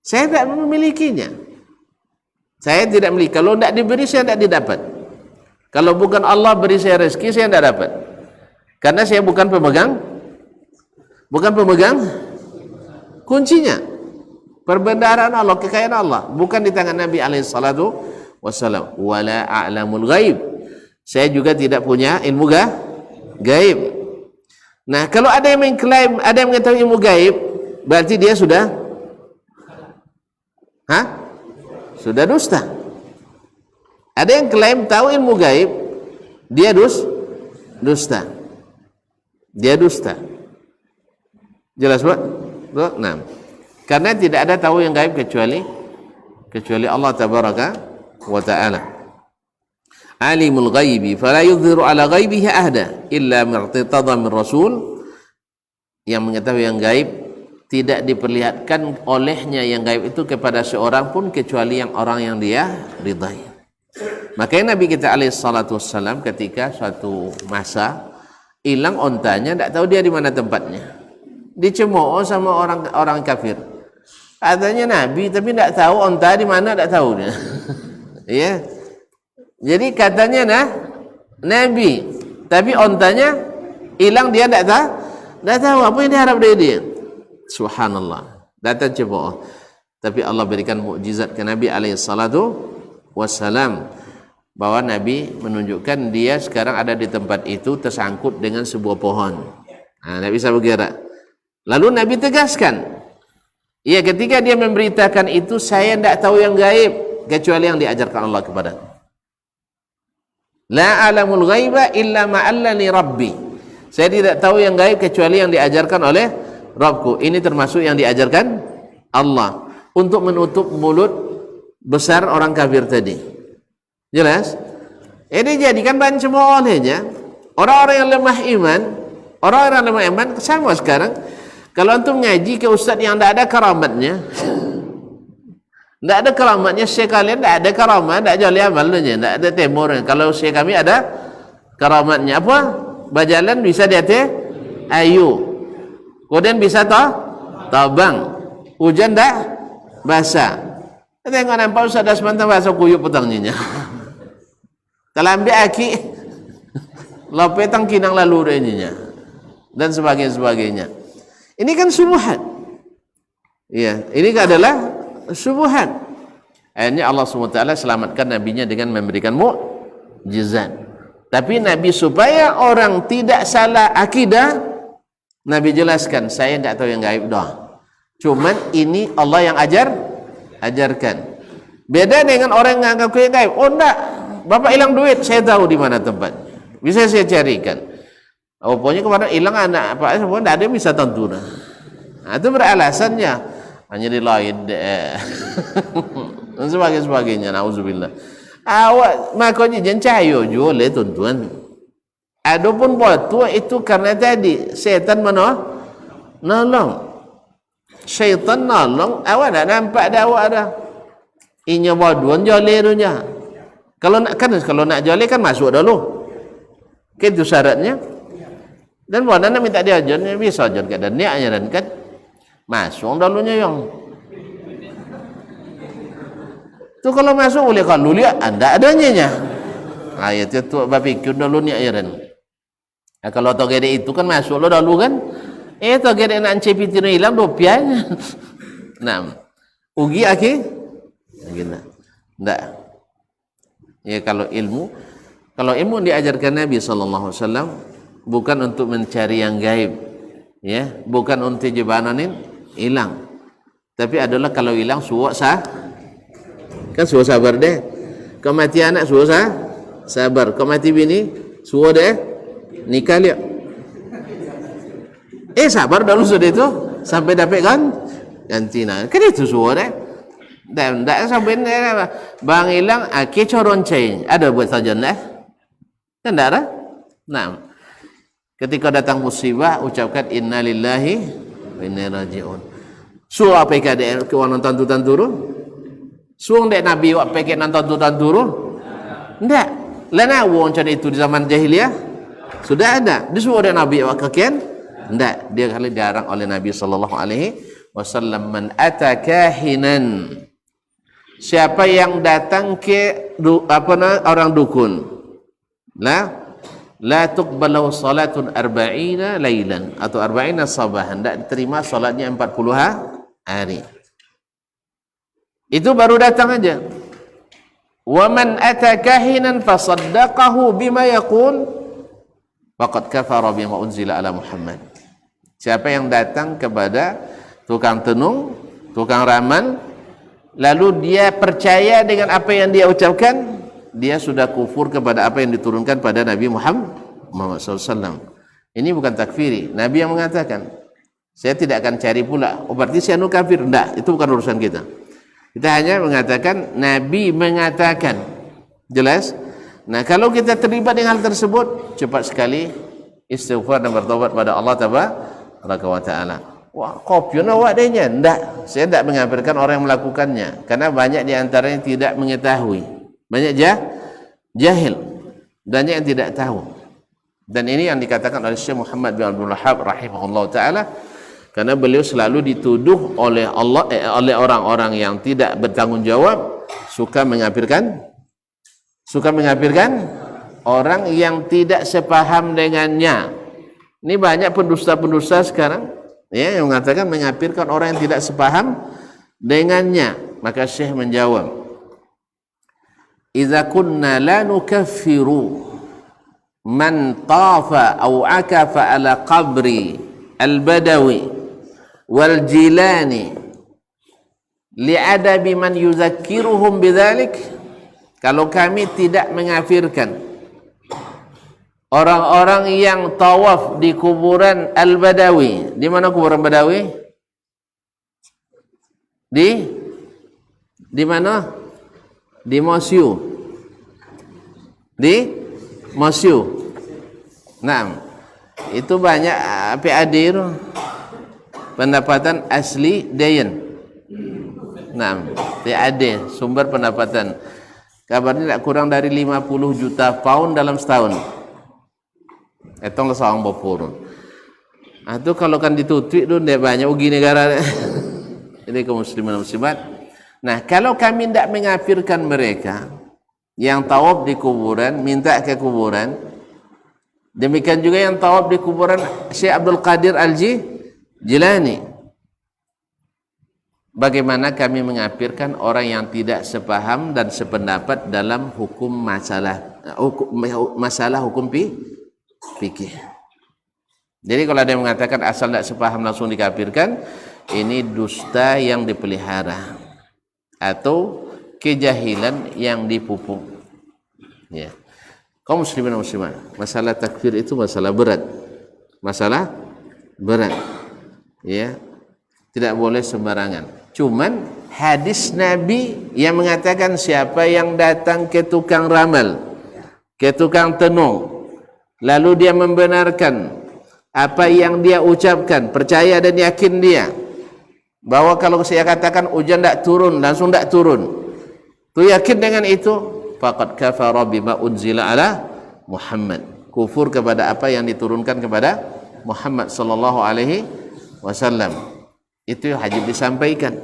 saya tidak memilikinya. Saya tidak memiliki. Kalau tidak diberi, saya tidak didapat. Kalau bukan Allah beri saya rezeki, saya tidak dapat. Karena saya bukan pemegang kuncinya. Perbendaharaan Allah, kekayaan Allah bukan di tangan Nabi SAW. Wala a'lamul ghaib. Saya juga tidak punya ilmu gaib. Nah, kalau ada yang mengklaim, ada yang mengetahui ilmu gaib, berarti dia sudah dusta. Ada yang klaim tahu ilmu gaib, dia dusta. Dia dusta. Jelas, Pak? Nah, karena tidak ada tahu yang gaib kecuali Allah tabaraka wa ta'ala. Alimul ghaibi fala yudhiru ala ghaibihi ahda illa martatada min rasul. Yang mengetahui yang gaib tidak diperlihatkan olehnya yang gaib itu kepada seorang pun kecuali orang yang dia ridai. Makanya Nabi kita alaihissalam ketika suatu masa hilang ontanya, tidak tahu dia di mana tempatnya, dicemooh sama orang kafir. Katanya Nabi, tapi tidak tahu onta di mana, tidak tahu dia. Ya. Jadi katanya Nabi, tapi ontanya hilang, dia tidak tahu apa yang diharap dari dia. Subhanallah, datang cemooh. Tapi Allah berikan mukjizat ke Nabi alaihissalam, bahwa Nabi menunjukkan dia sekarang ada di tempat itu tersangkut dengan sebuah pohon. Tidak bisa bergerak. Lalu Nabi tegaskan, ya, ketika dia memberitakan itu, saya tidak tahu yang gaib kecuali yang diajarkan Allah kepada. La alamul ghaiba illa ma'allani rabbi. Saya tidak tahu yang gaib kecuali yang diajarkan oleh Rabbku. Ini termasuk yang diajarkan Allah untuk menutup mulut besar orang kafir tadi. Jelas? Ini jadikan bahan cemooh olehnya orang-orang yang lemah iman. Orang-orang yang lemah iman sama sekarang. Kalau antum ngaji ke ustaz yang tidak ada karamatnya, tidak ada karamatnya, syekh kalian tidak ada karamat, tidak jali amalnya, tidak ada temurnya. Kalau syekh kami ada karamatnya, apa? Bajalan bisa di atas ayu. Kemudian bisa tabang, hujan dah basah. Tengok nampak Ustaz Dasmanta basah kuyup petangnya. Kalau ambil aki, lopetang kinang lalu renyanya dan sebagainya. Ini kan subuhat. Ya, ini adalah syubhat. Akhirnya Allah SWT selamatkan nabinya dengan memberikan mukjizat. Tapi Nabi supaya orang tidak salah akidah, Nabi jelaskan, saya tidak tahu yang gaib doang. Cuman ini Allah yang ajarkan. Beda dengan orang yang mengaku yang gaib. Oh enggak, Bapak hilang duit, saya tahu di mana tempat. Bisa saya carikan. Oh, pokoknya kemarin hilang anak Pak, semua tidak ada yang bisa tentu. Nah, itu beralasannya hanya di lain dan sebagainya. Nauzubillah. Awak makanya jangan cayo jole tuan-tuan. Adapun batu itu karena tadi setan nolong. Syaitan nolong, awak dah nampak dah awak dah. Inya baduan jole dunya. Kalau nak jole kan masuk dulu. Itu syaratnya. Dan buat nak minta diajar, bisa ajar kat dan niatnya dan kan masuk dulunya yang. Tu kalau masuk boleh kalau lihat anda adanya. Ayat itu berpikir dulu ni ayat. Kalau tau gede itu kan masuk lo dulu kan. Tau gede nak cepit ni hilang rupiahnya. Nah, ugi aki, gitu. Ndak. Ya kalau ilmu diajarkan Nabi SAW bukan untuk mencari yang gaib, ya, bukan untuk jebananin hilang. Tapi adalah kalau hilang suwak kan suruh sabar deh. Kau mati anak suruh sabar. Kau mati bini suruh deh nikah lihat. Sabar dulu sudah itu sampai dapat kan gantina. Kan itu suruh deh. Dan tak sampai bang hilang aki coron cai ada buat saja deh. Kan tak ada. Nah, ketika datang musibah ucapkan innalillahi wa inna ilaihi raji'un. Suruh apa keadaan ke orang nonton turun? Suang dek Nabi wak pakai nonton turun? Tidak. Lana wong macam itu di zaman jahiliyah sudah ada. Dia suruh dek Nabi wak kekian? Tidak. Dia kali diarang oleh Nabi SAW. Man ata kahinan. Siapa yang datang ke orang dukun? La tuqbalu salatun arba'ina laylan atau arba'ina sabahan. Tidak diterima salatnya 40 hari. Itu baru datang aja. Wa man ata kahinan fasaddaqahu bima yaqul faqad kafara bima unzila ala Muhammad. Siapa yang datang kepada tukang tenung, tukang ramal, lalu dia percaya dengan apa yang dia ucapkan, dia sudah kufur kepada apa yang diturunkan pada Nabi Muhammad SAW. Ini bukan takfiri. Nabi yang mengatakan, saya tidak akan cari pula. Oh berarti saya kafir. Tidak, itu bukan urusan kita. Kita hanya mengatakan Nabi mengatakan. Jelas? Nah, kalau kita terlibat dengan hal tersebut, cepat sekali istighfar dan bertobat pada Allah Tabaraka wa Ta'ala. Wah, kopion awak dehnya. Tidak, saya tidak mengafirkan orang yang melakukannya. Karena banyak di antaranya tidak mengetahui. Banyak jahil. Banyak yang tidak tahu. Dan ini yang dikatakan oleh Syekh Muhammad bin Abdul Wahhab rahimahullah ta'ala. Karena beliau selalu dituduh oleh Allah oleh orang-orang yang tidak bertanggung jawab suka mengafirkan orang yang tidak sepaham dengannya. Ini banyak pendusta-pendusta sekarang ya yang mengatakan mengafirkan orang yang tidak sepaham dengannya. Maka Syekh menjawab, "Idza kunna la nukaffiru man tafa aw akafa ala qabri al-badawi wal jilani li'adabi man yuzakkiruhum bidzalik." Kalau kami tidak mengafirkan orang-orang yang tawaf di kuburan al-Badawi. Di mana kuburan Badawi? Di mana? Di Mosyu. Di Mosyu. Nah, itu banyak PAD itu. Pendapatan asli Dayan. Nah, PAD sumber pendapatan. Kabarnya tidak kurang dari 50 juta pound dalam setahun. Etong seorang bopurun. Itu kalau kan ditutup tu dia banyak ugi negara. Ini kaum muslimin muslimat. Nah, kalau kami tidak mengafirkan mereka yang tawaf di kuburan, minta ke kuburan, demikian juga yang tawaf di kuburan Syekh Abdul Qadir Al-Jilani. bagaimana kami mengafirkan orang yang tidak sepaham dan sependapat dalam hukum masalah hukum fikih. Jadi kalau ada yang mengatakan asal tidak sepaham langsung dikafirkan, ini dusta yang dipelihara atau kejahilan yang dipupuk. Ya. Kaum muslimin dan muslimat, masalah takfir itu masalah berat. Masalah berat. Ya. Tidak boleh sembarangan. Cuman hadis Nabi yang mengatakan siapa yang datang ke tukang ramal, ke tukang tenung, lalu dia membenarkan apa yang dia ucapkan, percaya dan yakin dia bahwa kalau saya katakan hujan tidak turun, langsung tidak turun, tu yakin dengan itu, faqad kafara bima unzila ala Muhammad, kufur kepada apa yang diturunkan kepada Muhammad sallallahu alaihi wasallam. Itu wajib disampaikan,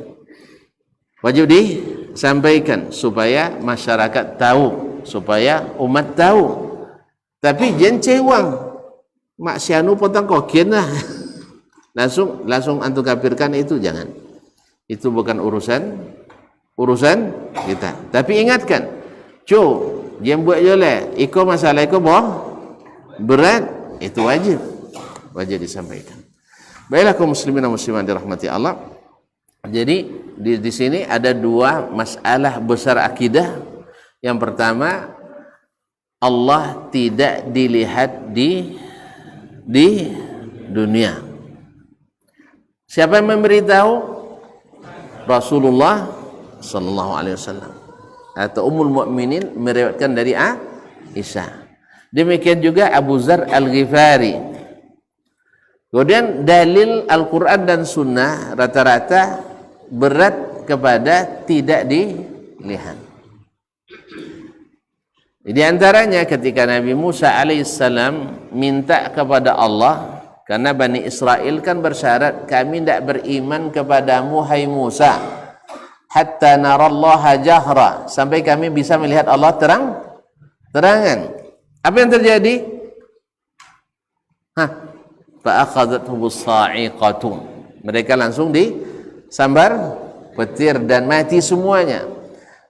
wajib disampaikan supaya masyarakat tahu, supaya umat tahu. Tapi jangan cewang mak sianu potong kokin lah langsung antum kafirkan, itu jangan. Itu bukan urusan kita. Tapi ingatkan, jangan buat jolek. Iko masalah iko berat, itu wajib disampaikan. Baiklah kaum muslimin dan muslimat dirahmati Allah. Jadi di sini ada dua masalah besar akidah. Yang pertama, Allah tidak dilihat di dunia. Siapa yang memberitahu? Rasulullah sallallahu alaihi wasallam atau Ummul Mukminin meriwayatkan dari Aisyah. Demikian juga Abu Dzar Al-Ghifari. Kemudian dalil Al-Quran dan Sunnah rata-rata berat kepada tidak dilihat. Di antaranya ketika Nabi Musa alaihissalam minta kepada Allah, karena Bani Israel kan bersyarat, kami tidak beriman kepadamu hai Musa hatta narallaha jahra, sampai kami bisa melihat Allah terangan. Apa yang terjadi? Fa'akhadhathumus sa'iqatu, mereka langsung disambar petir dan mati semuanya.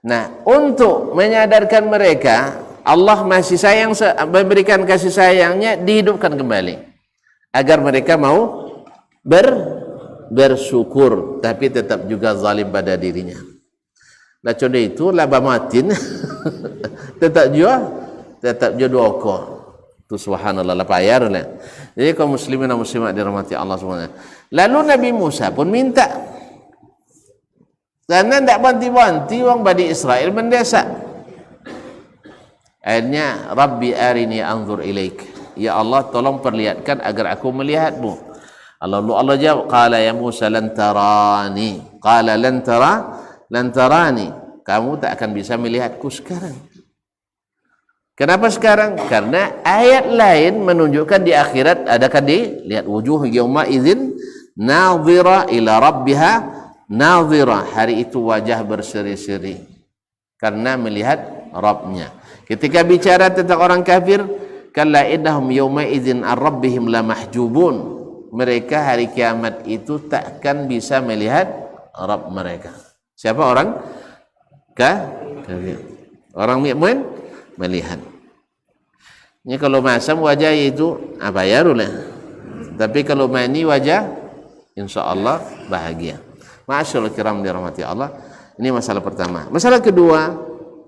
Nah, untuk menyadarkan mereka Allah masih sayang, memberikan kasih sayangnya, dihidupkan kembali agar mereka mau bersyukur, tapi tetap juga zalim pada dirinya. Nah, contoh itu laba matin tetap juga doko. Tu subhanallah, la payar lah. Jadi kaum muslimin dan muslimat dirahmati Allah SWT. Lalu Nabi Musa pun minta, karena tidak banti-banti orang Bani Israel mendesak. Akhirnya, Rabbi arini anzur ilaik, ya Allah tolong perlihatkan agar aku melihatmu. Allah jawab, qala ya Musa lan tarani, qala lan tarani, kamu tak akan bisa melihatku sekarang. Kenapa sekarang? Karena ayat lain menunjukkan di akhirat akan dilihat, wujuh yauma idzin nadhira ila rabbiha nadhira, hari itu wajah berseri-seri karena melihat Rabbnya. Ketika bicara tentang orang kafir, kalla innahum yauma idzin ar-rabbihim lamahjubun, mereka hari kiamat itu takkan bisa melihat Rabb mereka. Siapa orang kafir? Orang mukmin melihat. Ini kalau masam wajah itu apa ya rulah. Tapi kalau mani wajah, insyaallah bahagia. Ma'asyiral kiram dirahmati Allah. Ini masalah pertama. Masalah kedua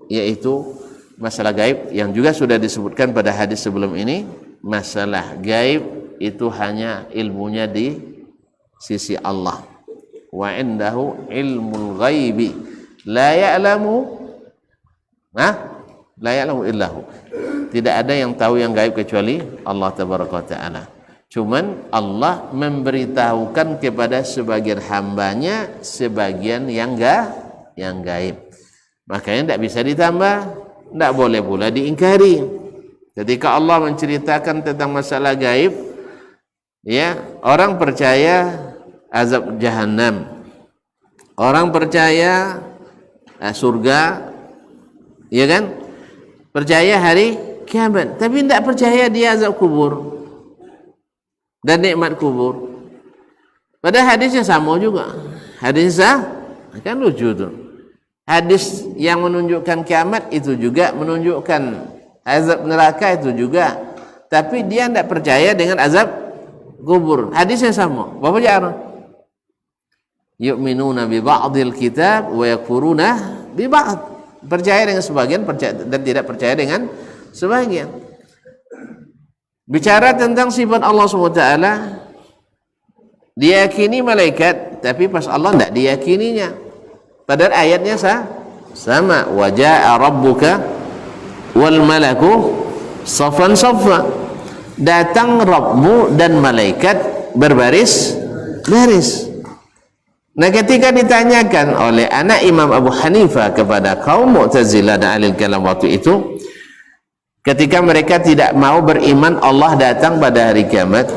yaitu masalah gaib yang juga sudah disebutkan pada hadis sebelum ini. Masalah gaib itu hanya ilmunya di sisi Allah. Wa indahu ilmul ghaibi la ya'lamu illahu. Tidak ada yang tahu yang gaib kecuali Allah tabaraka wa taala. Cuman Allah memberitahukan kepada sebagian hambanya sebagian yang gaib. Makanya tidak bisa ditambah, tidak boleh pula diingkari. Ketika Allah menceritakan tentang masalah gaib, ya, orang percaya azab jahannam, orang percaya surga, ya kan? Percaya hari kiamat, tapi tidak percaya dia azab kubur dan nikmat kubur. Pada hadisnya sama juga. Hadisnya Kan lucu tuh. Hadis yang menunjukkan kiamat itu juga menunjukkan azab neraka itu juga. Tapi dia tidak percaya dengan azab kubur. Hadisnya sama. Bapak jarang. Yu'minuna bi ba'dil kitab wa yakfuruna bi ba'd. Percaya dengan sebagian dan tidak percaya dengan sebagian. Bicara tentang sifat Allah SWT, diyakini malaikat, tapi pas Allah tidak diyakininya. Padahal ayatnya sama. Wa ja'a rabbuka wal malaku saffan saffa. Datang Rabbmu dan malaikat berbaris-baris. Nah, ketika ditanyakan oleh anak Imam Abu Hanifah kepada kaum Mu'tazilah dan Ahlul Kalam waktu itu, ketika mereka tidak mau beriman Allah datang pada hari kiamat,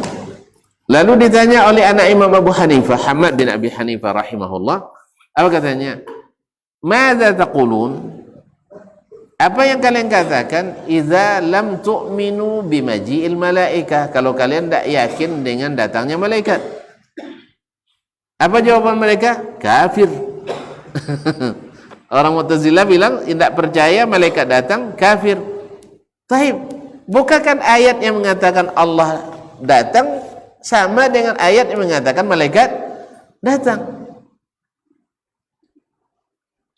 lalu ditanya oleh anak Imam Abu Hanifah, Hamad bin Abi Hanifah rahimahullah, apa katanya? Madza taqulun? Apa yang kalian katakan? Idza lam tu'minu bimaji'il malaikah, kalau kalian tidak yakin dengan datangnya malaikat. Apa jawaban mereka? Kafir. Orang Mu'tazilah bilang tidak percaya malaikat datang, kafir. Taib, bukankah ayat yang mengatakan Allah datang sama dengan ayat yang mengatakan malaikat datang?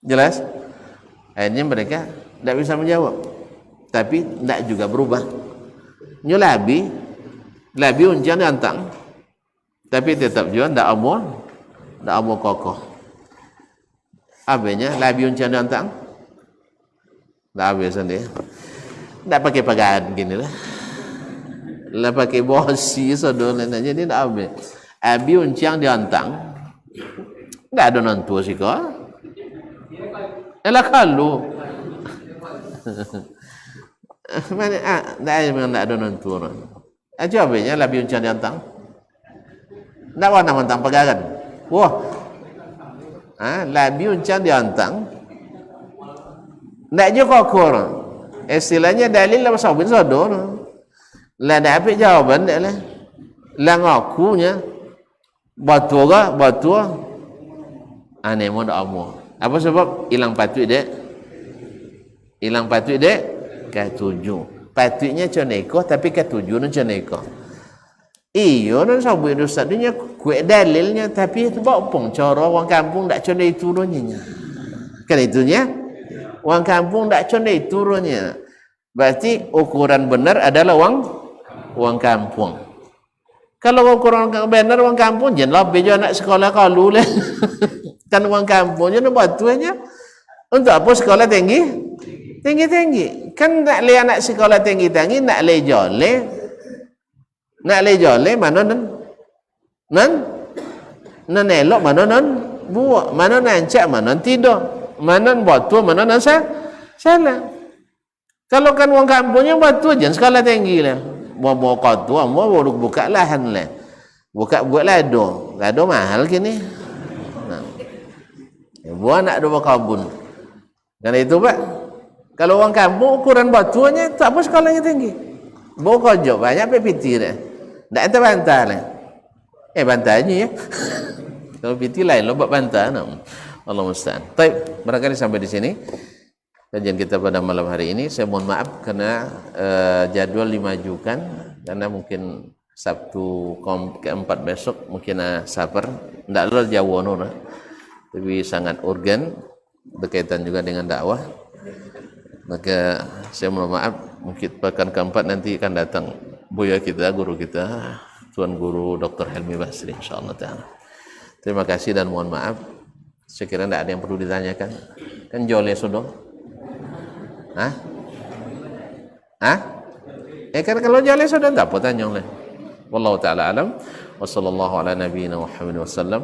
Jelas? Akhirnya mereka tidak bisa menjawab, tapi tidak juga berubah. Nyulabi uncian datang, tapi tetap juga tidak amul kokoh. Abenya labi uncian datang, tidak habis sendiri. Tidak pakai pagaan gini lah. Lah pakai bosi saudara aja dia tidak habis. Abi uncian diantang. Tidak ada nantu sih kau. Elah kalau. Mana memang tidak ada nantu orang. Aja abenya labi uncian diantang. Tidak warna mentang pagaan. Wah. Labi uncian diantang. Tidak juga kokor. Istilahnya dalil lah pasal bin sodor. Lah dapat jawaban dah lah. Lah ngakunya batu. Aneh mau dak amo. Apa sebab? Hilang patut dek. Ketujuh. Patutnya coneko tapi ketujuh nan coneko. Iyo nan sabui dosa dunia kue dalilnya tapi itu bopong cara orang kampung dak conde turunnya. Kan itunya? Wang kampung tak condai turunnya. Berarti ukuran benar adalah wang kampung. Kalau ukuran benar wang kampung, jangan lebih anak sekolah kalau lah. Kan wang kampungnya nak buat tuanya. Untuk apa sekolah tinggi? Kan nak le anak sekolah tinggi, nak le jole. Nak le jole mana nan elok mana nan buat, mana nancak mana tidur. Mana batu, mana nasa salah. Kalau kan orang kampungnya batu jangan sekolah tinggi lah. Mau kau mau buka lahan lah. Buat lado mahal kini. Nah, buat nak dua kabun. Karena itu pak, kalau orang kampung ukuran batunya tak apa sekolahnya tinggi. Bawa kojok banyak pepiti dah. Tak ada bantah lah. Bantahnya ya. Kalau piti lain lo buat bantah no. Allah musta'an. Baik, barangkali sampai di sini kajian kita pada malam hari ini. Saya mohon maaf karena jadwal dimajukan karena mungkin Sabtu keempat besok mungkin sabar tidak lalu jauh nona, tapi sangat urgen berkaitan juga dengan dakwah. Maka saya mohon maaf, mungkin pekan keempat nanti akan datang buya kita, guru kita, Tuan Guru Dr. Helmi Basri insyaallah taala. Terima kasih dan mohon maaf. Saya kira tidak ada yang perlu ditanyakan. Kan jole sudah. Kan kalau jole sudah tak apa tanya oleh. Wallahu taala alam. Wa sallallahu ala nabiyyina Muhammad wa sallam.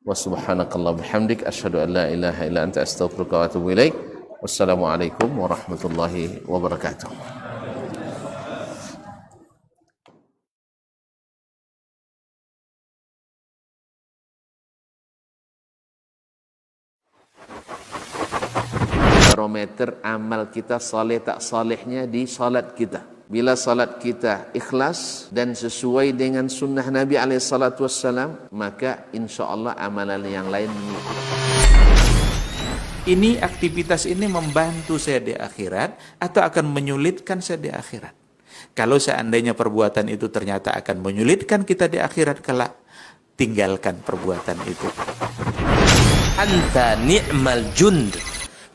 Wa subhanakallah bihamdik asyhadu an la ilaha illa anta astaghfiruka wa atubu ilaik. Wassalamualaikum warahmatullahi wabarakatuh. Barometer amal kita saleh tak salehnya di salat kita. Bila salat kita ikhlas dan sesuai dengan sunnah Nabi alaihi salatu wassalam, maka insyaallah amalan yang lain ini aktivitas ini membantu saya di akhirat atau akan menyulitkan saya di akhirat. Kalau seandainya perbuatan itu ternyata akan menyulitkan kita di akhirat kelak, tinggalkan perbuatan itu. Anta ni'mal jund.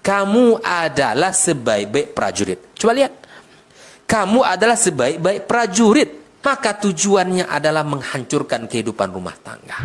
Kamu adalah sebaik-baik prajurit. Coba lihat. Kamu adalah sebaik-baik prajurit. Maka tujuannya adalah menghancurkan kehidupan rumah tangga.